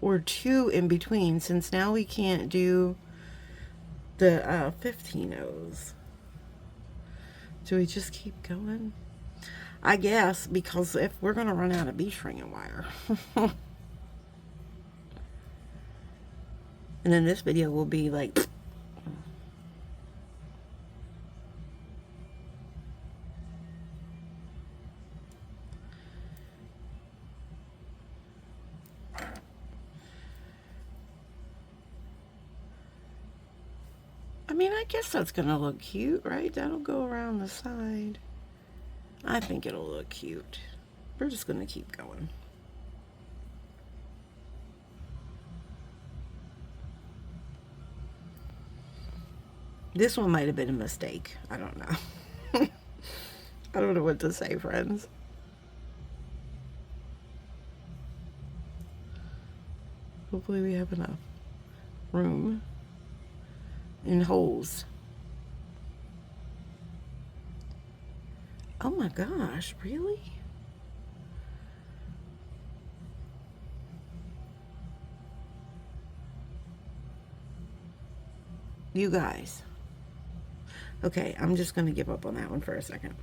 A: or 2 in between, since now we can't do the 15 O's? Do we just keep going? I guess, because if we're going to run out of bee string wire. And then this video will be like... I mean, I guess that's going to look cute, right? That'll go around the side. I think it'll look cute. We're just going to keep going. This one might have been a mistake. I don't know. I don't know what to say, friends. Hopefully we have enough room and holes. Oh my gosh, really? You guys. Okay, I'm just going to give up on that one for a second.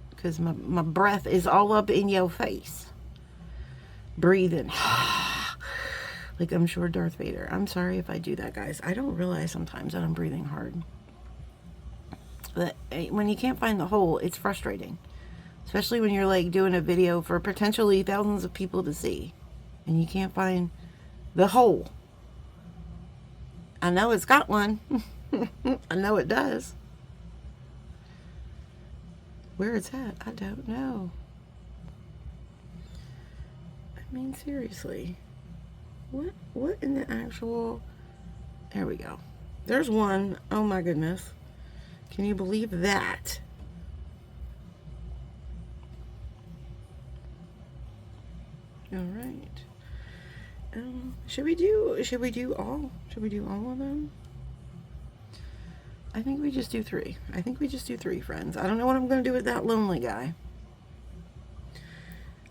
A: Because my breath is all up in your face. Breathing. Like I'm sure Darth Vader. I'm sorry if I do that, guys. I don't realize sometimes that I'm breathing hard. But when you can't find the hole, it's frustrating. Especially when you're like doing a video for potentially thousands of people to see. And you can't find the hole. I know it's got one. I know it does. Where it's at, I don't know. I mean, seriously. What in the actual... There we go. There's one. Oh my goodness. Can you believe that? All right. Should we do all of them? I think we just do 3. I think we just do 3, friends. I don't know what I'm going to do with that lonely guy.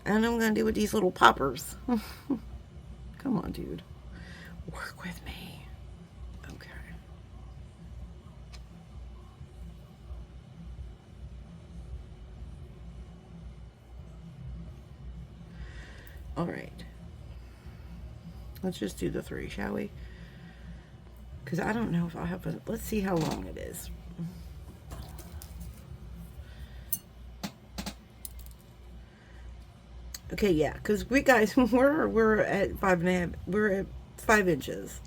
A: I don't know what I'm going to do with these little poppers. Come on, dude. Work with me. Okay. All right. Let's just do the 3, shall we? Because I don't know if I'll have a... Let's see how long it is. Okay, yeah, because we guys, we're at 5.5. We're at 5 inches,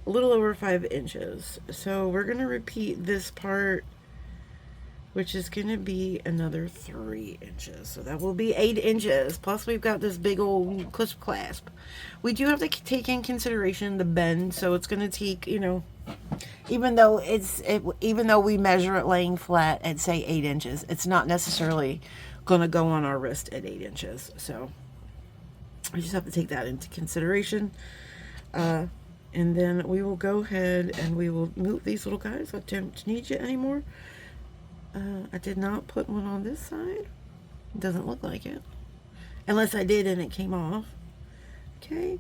A: a little over 5 inches. So we're gonna repeat this part, which is gonna be another 3 inches. So that will be 8 inches. Plus we've got this big old clasp. We do have to take in consideration the bend, so it's gonna take, you know, even though we measure it laying flat at say 8 inches, it's not necessarily gonna go on our wrist at 8 inches. So I just have to take that into consideration. And then we will go ahead and we will move these little guys. I don't need you anymore. I did not put one on this side. It doesn't look like it. Unless I did and it came off. Okay.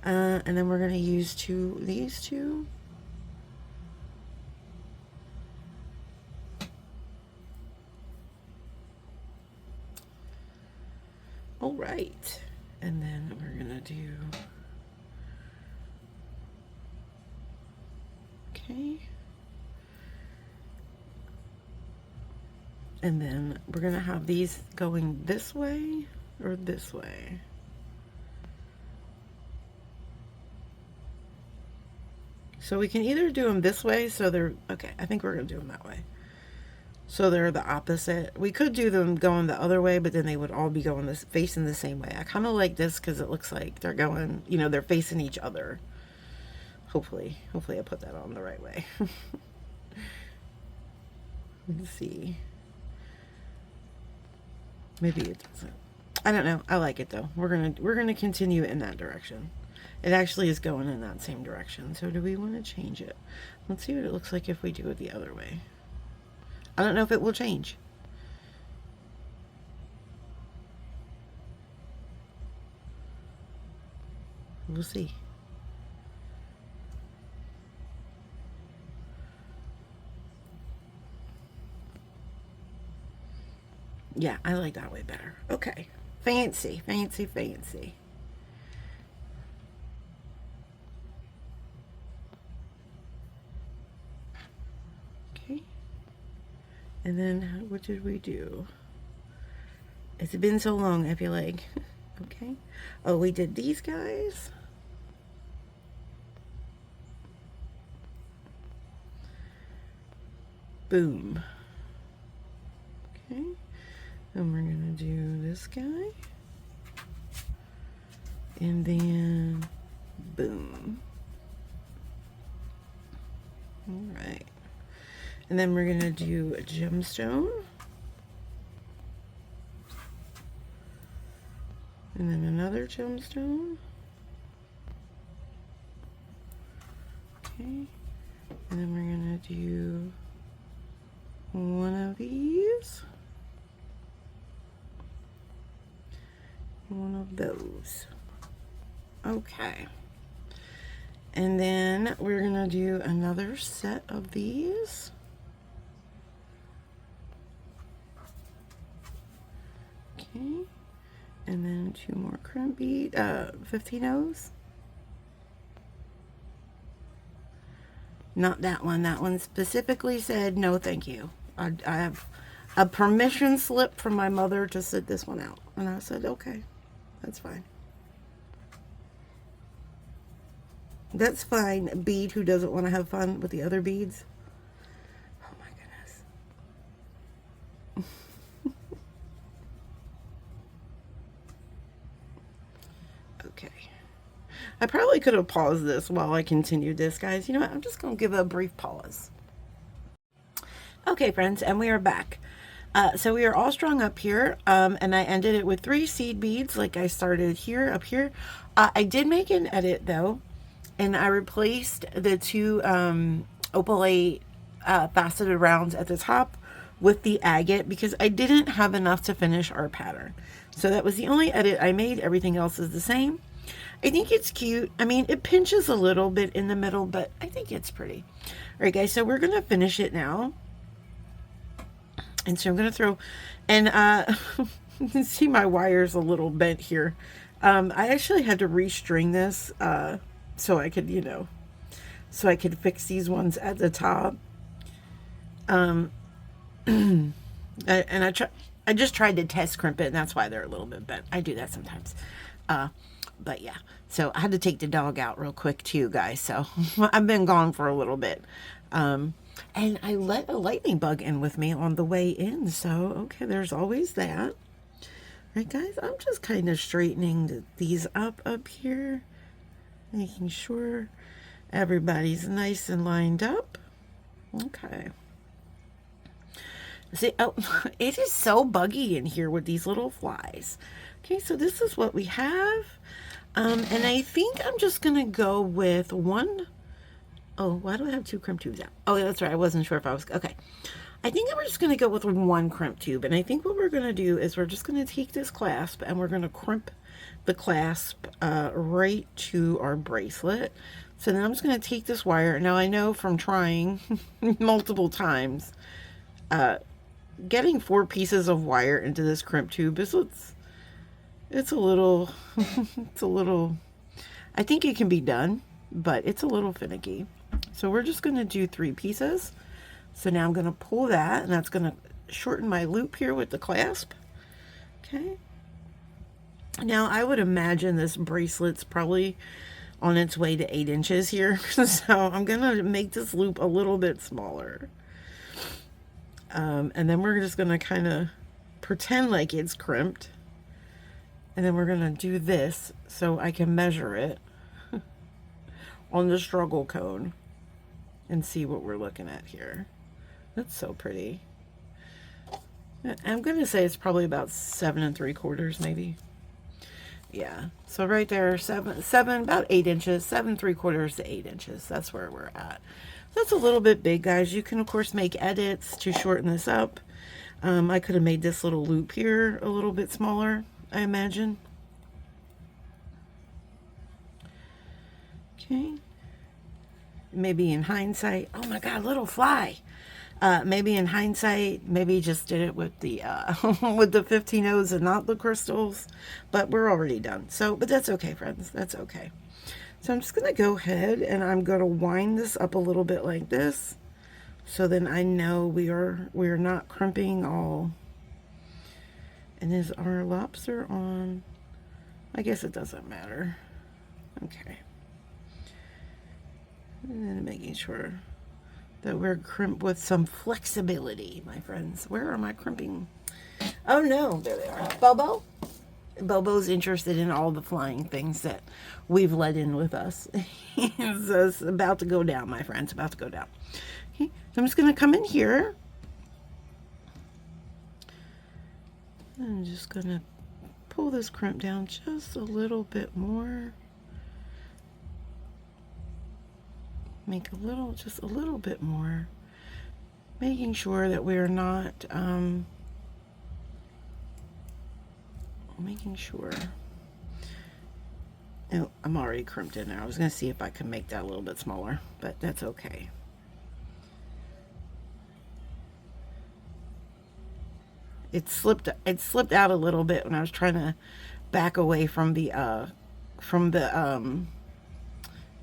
A: And then we're going to use these two. All right. And then we're going to do... Okay. And then we're going to have these going this way or this way. So we can either do them this way, so they're, okay, I think we're going to do them that way. So they're the opposite. We could do them going the other way, but then they would all be going this, facing the same way. I kind of like this because it looks like they're going, you know, they're facing each other. Hopefully I put that on the right way. Let's see. Maybe it doesn't. I don't know. I like it though. We're gonna continue in that direction. It actually is going in that same direction. So do we want to change it? Let's see what it looks like if we do it the other way. I don't know if it will change. We'll see. Yeah, I like that way better. Okay. Fancy, fancy, fancy. Okay. And then what did we do? It's been so long, I feel like. Okay. Oh, we did these guys. Boom. Okay. And we're going to do this guy. And then boom. All right. And then we're going to do a gemstone. And then another gemstone. Okay. And then we're going to do one of these. One of those. Okay. And then we're going to do another set of these. Okay. And then 2 more crimp bead, 15 O's. Not that one. That one specifically said, no, thank you. I have a permission slip from my mother to sit this one out. And I said, okay, that's fine. That's fine, bead who doesn't want to have fun with the other beads. Oh my goodness. Okay. I probably could have paused this while I continued this, guys. You know what? I'm just going to give a brief pause. Okay, friends, and we are back. So we are all strung up here, and I ended it with 3 seed beads like I started here, up here. I did make an edit, though, and I replaced the 2 opalite faceted rounds at the top with the agate because I didn't have enough to finish our pattern. So that was the only edit I made. Everything else is the same. I think it's cute. I mean, it pinches a little bit in the middle, but I think it's pretty. All right, guys, so we're going to finish it now. And so I'm going to throw, and you can see my wire's a little bent here. I actually had to restring this so I could, you know, so I could fix these ones at the top. And I just tried to test crimp it, and that's why they're a little bit bent. I do that sometimes. But yeah, so I had to take the dog out real quick too, guys. So I've been gone for a little bit. And I let a lightning bug in with me on the way in. So, okay, there's always that. Right, guys, I'm just kind of straightening these up here. Making sure everybody's nice and lined up. Okay. See, oh, it is so buggy in here with these little flies. Okay, so this is what we have. And I think I'm just going to go with one. Oh, why do I have 2 crimp tubes out? Oh, yeah, that's right. I wasn't sure if I was... Okay. I think we're just going to go with 1 crimp tube. And I think what we're going to do is we're just going to take this clasp and we're going to crimp the clasp right to our bracelet. So then I'm just going to take this wire. Now, I know from trying multiple times, getting 4 pieces of wire into this crimp tube is... It's a little... it's a little... I think it can be done, but it's a little finicky. So we're just going to do 3 pieces. So now I'm going to pull that, and that's going to shorten my loop here with the clasp. Okay. Now I would imagine this bracelet's probably on its way to 8 inches here. So I'm going to make this loop a little bit smaller. And then we're just going to kind of pretend like it's crimped. And then we're going to do this so I can measure it on the struggle cone and see what we're looking at here. That's so pretty. I'm going to say it's probably about 7 3/4 maybe. Yeah. So right there, about 8 inches, 7 3/4 to 8 inches. That's where we're at. That's a little bit big, guys. You can, of course, make edits to shorten this up. I could have made this little loop here a little bit smaller, I imagine. Okay. Maybe in hindsight, oh my God, little fly. Maybe in hindsight, maybe just did it with the with the 15 O's and not the crystals, but we're already done. So, but that's okay, friends. That's okay. So I'm just gonna go ahead and I'm gonna wind this up a little bit like this, so then I know we're not crimping all. And is our lobster on? I guess it doesn't matter. Okay. And then making sure that we're crimped with some flexibility, my friends. Where are my crimping? Oh no, there they are. Bobo? Bobo's interested in all the flying things that we've let in with us. It's about to go down, my friends, about to go down. Okay, so I'm just going to come in here. I'm just going to pull this crimp down just a little bit more. Make just a little bit more, making sure that we're not, making sure. Oh, I'm already crimped in there. I was going to see if I can make that a little bit smaller, but that's okay. It slipped out a little bit when I was trying to back away from the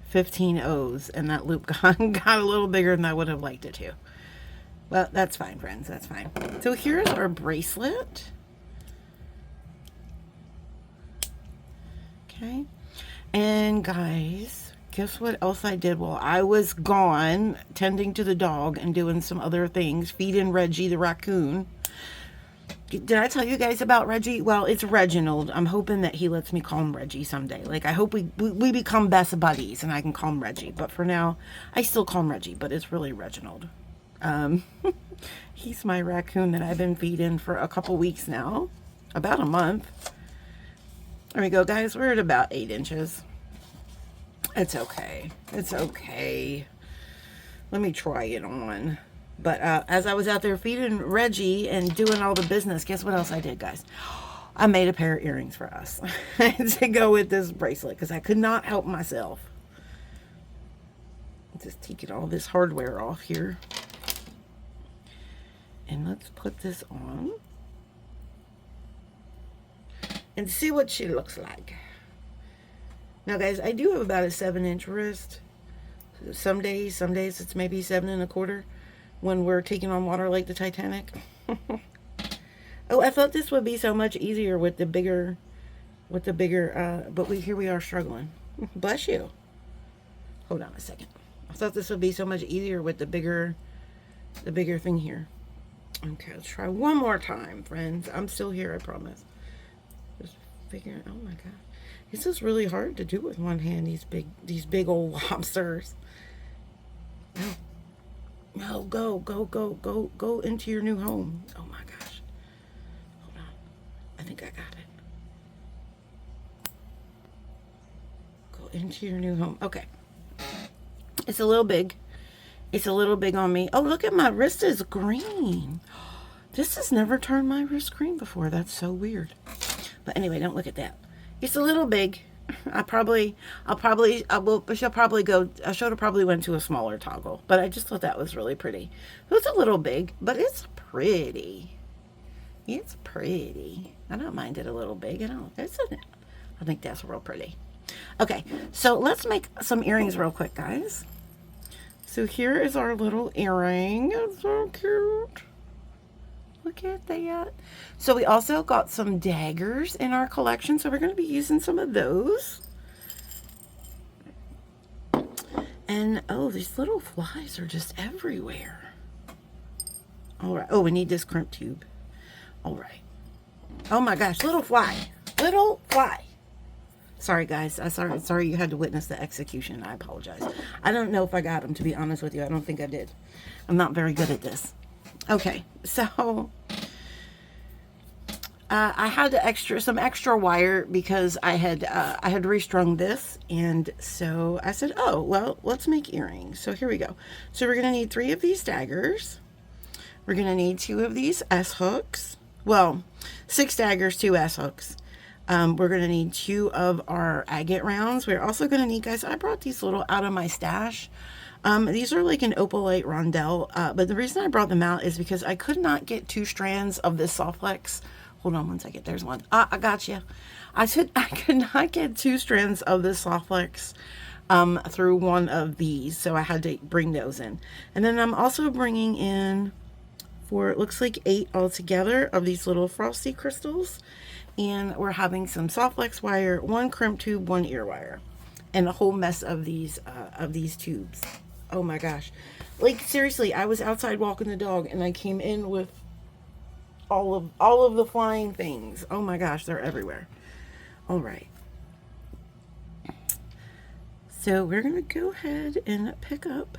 A: 15 O's, and that loop got a little bigger than I would have liked it to. Well, that's fine, friends. That's fine. So here's our bracelet. Okay. And guys, guess what else I did while I was gone tending to the dog and doing some other things, feeding Reggie the raccoon. Did I tell you guys about Reggie? Well, it's Reginald. I'm hoping that he lets me call him Reggie someday. Like, I hope we become best buddies and I can call him Reggie. But for now, I still call him Reggie, but it's really Reginald. He's my raccoon that I've been feeding for a couple weeks now. About a month. There we go, guys. We're at about 8 inches. It's okay. It's okay. Let me try it on. But as I was out there feeding Reggie and doing all the business, guess what else I did, guys? I made a pair of earrings for us to go with this bracelet because I could not help myself. Just taking all this hardware off here. And let's put this on. And see what she looks like. Now, guys, I do have about a 7-inch wrist. Some days it's maybe 7 1/4. When we're taking on water like the Titanic. Oh, I thought this would be so much easier with the bigger, but here we are struggling. Bless you. Hold on a second. I thought this would be so much easier with the bigger thing here. Okay, let's try one more time, friends. I'm still here, I promise. Just figuring, oh my God. This is really hard to do with one hand, these big old lobsters. No, go into your new home. Oh my gosh. Hold on. I think I got it. Go into your new home. Okay. It's a little big. It's a little big on me. Oh, look at my wrist is green. This has never turned my wrist green before. That's so weird. But anyway, don't look at that. It's a little big. I should have probably went to a smaller toggle, but I just thought that was really pretty. It was a little big, but it's pretty. It's pretty. I don't mind it a little big. I think that's real pretty. Okay, so let's make some earrings real quick, guys. So here is our little earring. It's so cute. Look at that. So we also got some daggers in our collection, so we're going to be using some of those. And oh, these little flies are just everywhere. All right. Oh, we need this crimp tube. All right. Oh my gosh, little fly. Little fly. Sorry, guys. Sorry you had to witness the execution. I apologize. I don't know if I got them, to be honest with you. I don't think I did. I'm not very good at this. Okay, so I had some extra wire because I had restrung this, and so I said, oh well, let's make earrings. So here we go. So we're gonna need 3 of these daggers. We're gonna need 2 of these S hooks. Well, 6 daggers, 2 S hooks. We're gonna need 2 of our agate rounds. We're also gonna need, guys, I brought these little out of my stash. These are like an opalite rondelle, but the reason I brought them out is because I could not get 2 strands of this soft flex. Hold on one second. There's one. I got you. I could not get 2 strands of this soft flex through one of these, so I had to bring those in. And then I'm also bringing in, it looks like 8 altogether of these little frosty crystals, and we're having some soft flex wire, 1 crimp tube, 1 ear wire, and a whole mess of these tubes. Oh my gosh, like seriously, I was outside walking the dog and I came in with all of the flying things. Oh my gosh, they're everywhere. All right, so we're gonna go ahead and pick up,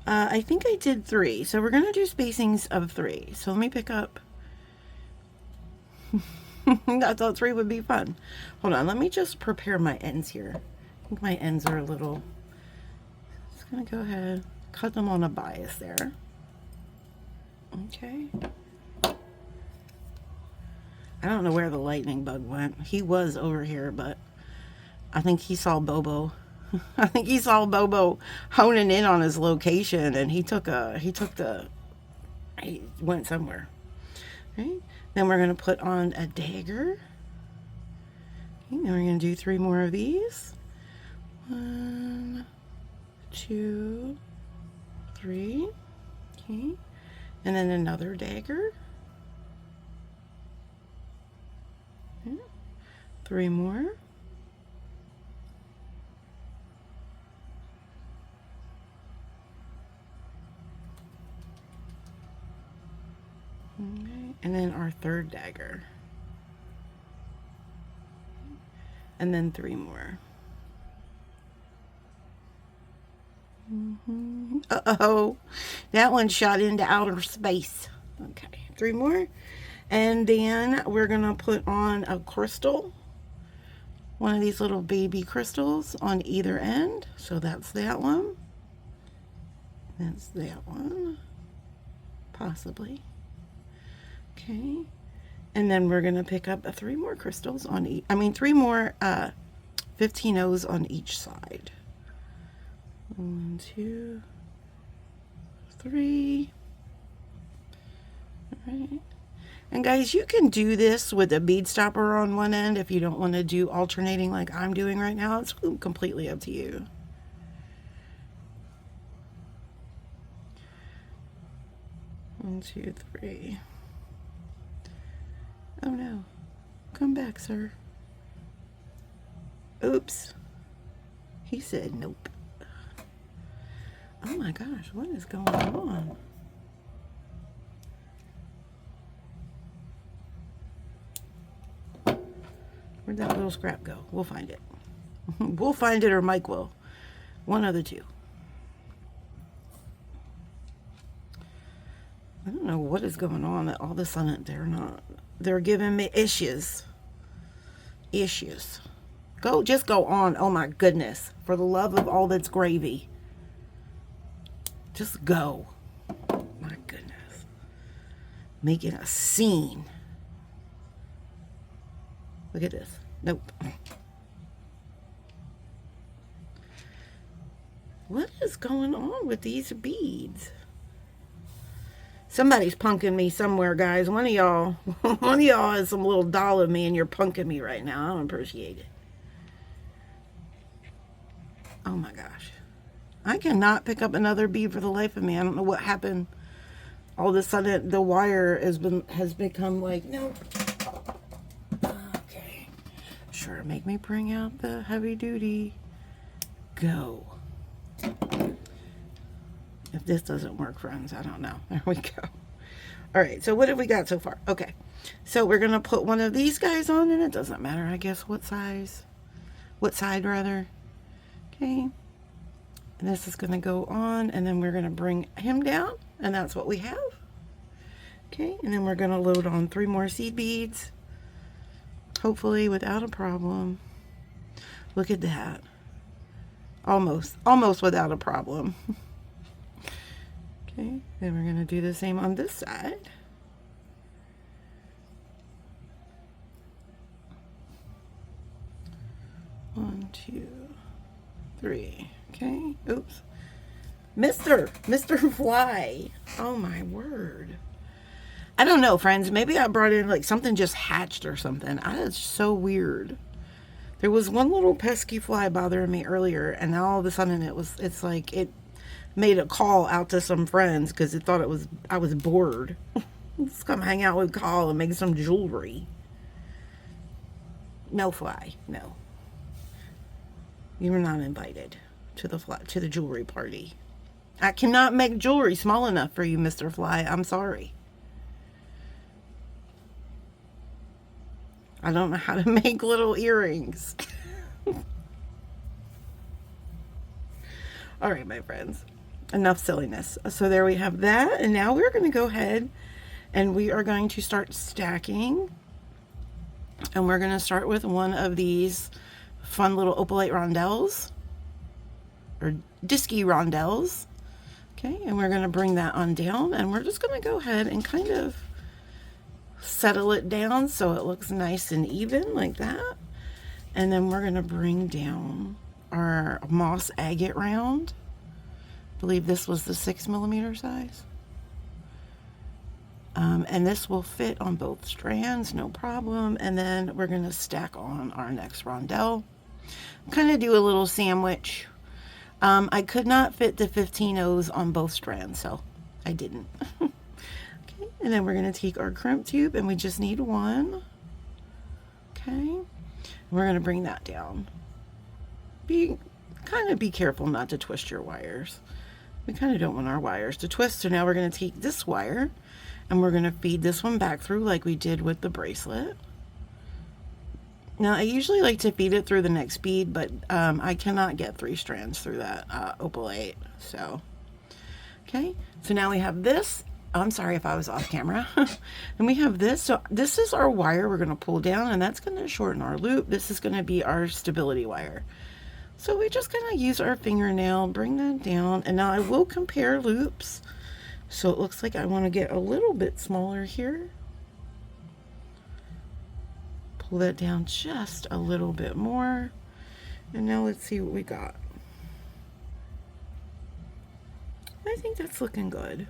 A: I think I did 3, so we're gonna do spacings of 3. So let me pick up. I thought 3 would be fun. Hold on, let me just prepare my ends here. I think my ends are a little, just gonna go ahead, cut them on a bias there. Okay. I don't know where the lightning bug went. He was over here, but I think he saw Bobo. I think he saw Bobo honing in on his location, and he went somewhere. Right? Then we're going to put on a dagger. Okay, then we're going to do 3 more of these. 1, 2, 3. Okay. And then another dagger. 3 more. Okay. And then our 3rd dagger. And then 3 more. Uh-oh. That one shot into outer space. Okay. 3 more. And then we're going to put on a crystal. One of these little baby crystals on either end. So that's that one. That's that one. Possibly. Okay. And then we're going to pick up 3 more crystals on each. 3 more 15 O's on each side. 1, 2, 3. All right. And guys, you can do this with a bead stopper on one end if you don't want to do alternating like I'm doing right now. It's completely up to you. One, 2, 3. Oh no. Come back, sir. Oops. He said nope. Oh my gosh, what is going on? Where'd that little scrap go? We'll find it. We'll find it, or Mike will. One of the two. I don't know what is going on that all of a sudden they're giving me issues. Just go on. Oh my goodness. For the love of all that's gravy. Just go. My goodness. Making a scene. Look at this. Nope. What is going on with these beads? Somebody's punking me somewhere, guys. One of y'all has some little doll of me and you're punking me right now. I don't appreciate it. Oh my gosh. I cannot pick up another bead for the life of me. I don't know what happened. All of a sudden the wire has become like, nope. Okay. Sure, make me bring out the heavy duty. Go. If this doesn't work, friends, I don't know. There we go. All right, so what have we got so far? Okay, so we're going to put one of these guys on, and it doesn't matter, I guess, what side rather. Okay, and this is going to go on, and then we're going to bring him down, and that's what we have. Okay, and then we're going to load on 3 more seed beads. hopefully without a problem. Look at that. Almost without a problem. Okay, then we're going to do the same on this side. One, two, three. Okay, oops. Mr. Fly. Oh my word. I don't know, friends. Maybe I brought in like something just hatched or something. That's so weird. There was one little pesky fly bothering me earlier, and now all of a sudden it's like it made a call out to some friends because it thought I was bored. Let's come hang out with Carl and make some jewelry. No fly, no. You were not invited to the jewelry party. I cannot make jewelry small enough for you, Mr. Fly. I'm sorry. I don't know how to make little earrings. All right, my friends. Enough silliness. So there we have that. And now we're going to go ahead and we are going to start stacking. And we're going to start with one of these fun little opalite rondelles. Or disky rondelles. Okay, and we're going to bring that on down. And we're just going to go ahead and kind of settle it down so it looks nice and even like that. And then we're going to bring down our moss agate round. I believe this was the 6mm size. And this will fit on both strands, no problem. And then we're going to stack on our next rondelle. Kind of do a little sandwich. I could not fit the 15 O's on both strands, so I didn't. Okay, and then we're going to take our crimp tube, and we just need one. Okay, and we're going to bring that down. Be careful not to twist your wires. We kind of don't want our wires to twist, so now we're going to take this wire, and we're going to feed this one back through like we did with the bracelet. Now, I usually like to feed it through the next bead, but I cannot get 3 strands through that opalite. So, okay. So now we have this. I'm sorry if I was off camera. And we have this. So this is our wire we're going to pull down, and that's going to shorten our loop. This is going to be our stability wire. So we're just going to use our fingernail, bring that down. And now I will compare loops. So it looks like I want to get a little bit smaller here. Pull that down just a little bit more. And now let's see what we got. I think that's looking good.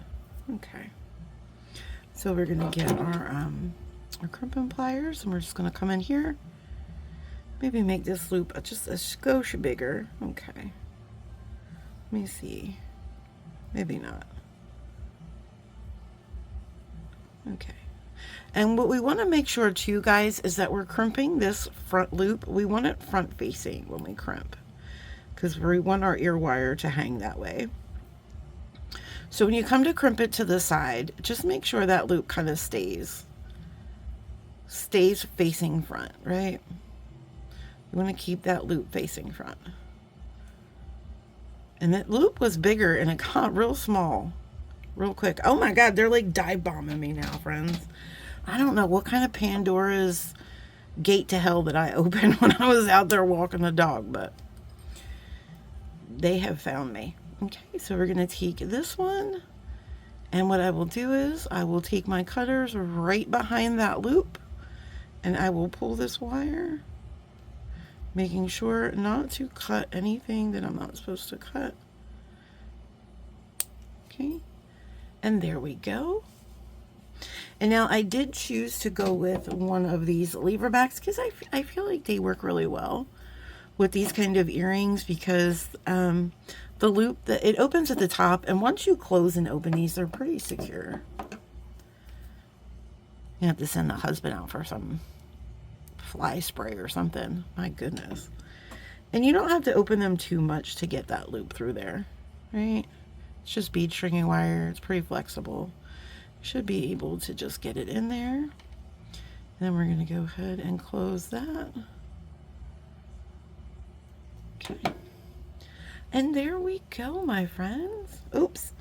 A: Okay. So we're going to get our crimping pliers, and we're just going to come in here. Maybe make this loop just a skosh bigger. Okay. Let me see. Maybe not. Okay. And what we want to make sure too, guys, is that we're crimping this front loop. We want it front facing when we crimp, because we want our ear wire to hang that way. So when you come to crimp it to the side, just make sure that loop kind of stays facing front, right? You want to keep that loop facing front. And that loop was bigger and it got real small real quick. Oh my God, they're like dive bombing me now, friends. I don't know what kind of Pandora's gate to hell that I opened when I was out there walking the dog, but they have found me. Okay, so we're going to take this one, and what I will do is I will take my cutters right behind that loop, and I will pull this wire, making sure not to cut anything that I'm not supposed to cut. Okay, and there we go. And now I did choose to go with one of these lever backs because I feel like they work really well with these kind of earrings, because the loop, it opens at the top, and once you close and open these, they're pretty secure. You have to send the husband out for some fly spray or something. My goodness. And you don't have to open them too much to get that loop through there, right? It's just bead stringing wire. It's pretty flexible. Should be able to just get it in there. And then we're going to go ahead and close that. Okay. And there we go, my friends. Oops.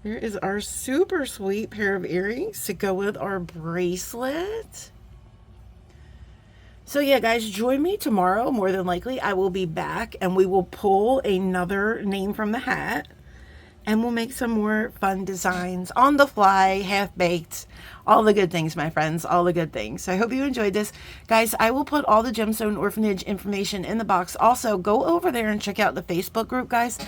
A: Here is our super sweet pair of earrings to go with our bracelet. So yeah, guys, join me tomorrow. More than likely, I will be back and we will pull another name from the hat and we'll make some more fun designs on the fly, half-baked, all the good things, my friends, all the good things. So I hope you enjoyed this. Guys, I will put all the Gemstone Orphanage information in the box. Also, go over there and check out the Facebook group, guys.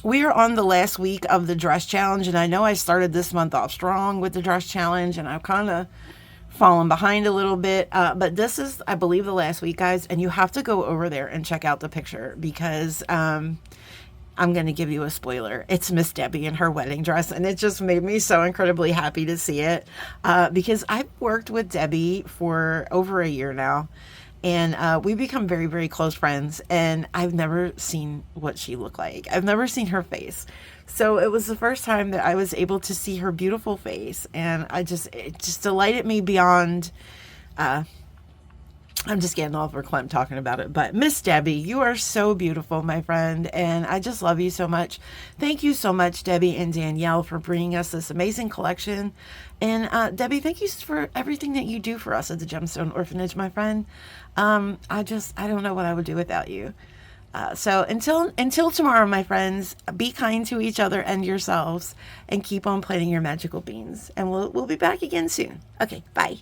A: We are on the last week of the dress challenge, and I know I started this month off strong with the dress challenge, and I've kind of fallen behind a little bit, but this is, I believe, the last week, guys, and you have to go over there and check out the picture because I'm going to give you a spoiler. It's Miss Debbie in her wedding dress, and it just made me so incredibly happy to see it because I've worked with Debbie for over a year now, and we become very, very close friends, and I've never seen what she looked like. I've never seen her face. So it was the first time that I was able to see her beautiful face, and it just delighted me beyond I'm just getting all verklempt talking about it. But Miss Debbie, you are so beautiful, my friend, and I just love you so much. Thank you so much, Debbie and Danielle, for bringing us this amazing collection. And Debbie, thank you for everything that you do for us at the Gemstone Orphanage, my friend. I don't know what I would do without you. So until tomorrow, my friends, be kind to each other and yourselves, and keep on planting your magical beans. And we'll be back again soon. Okay, bye.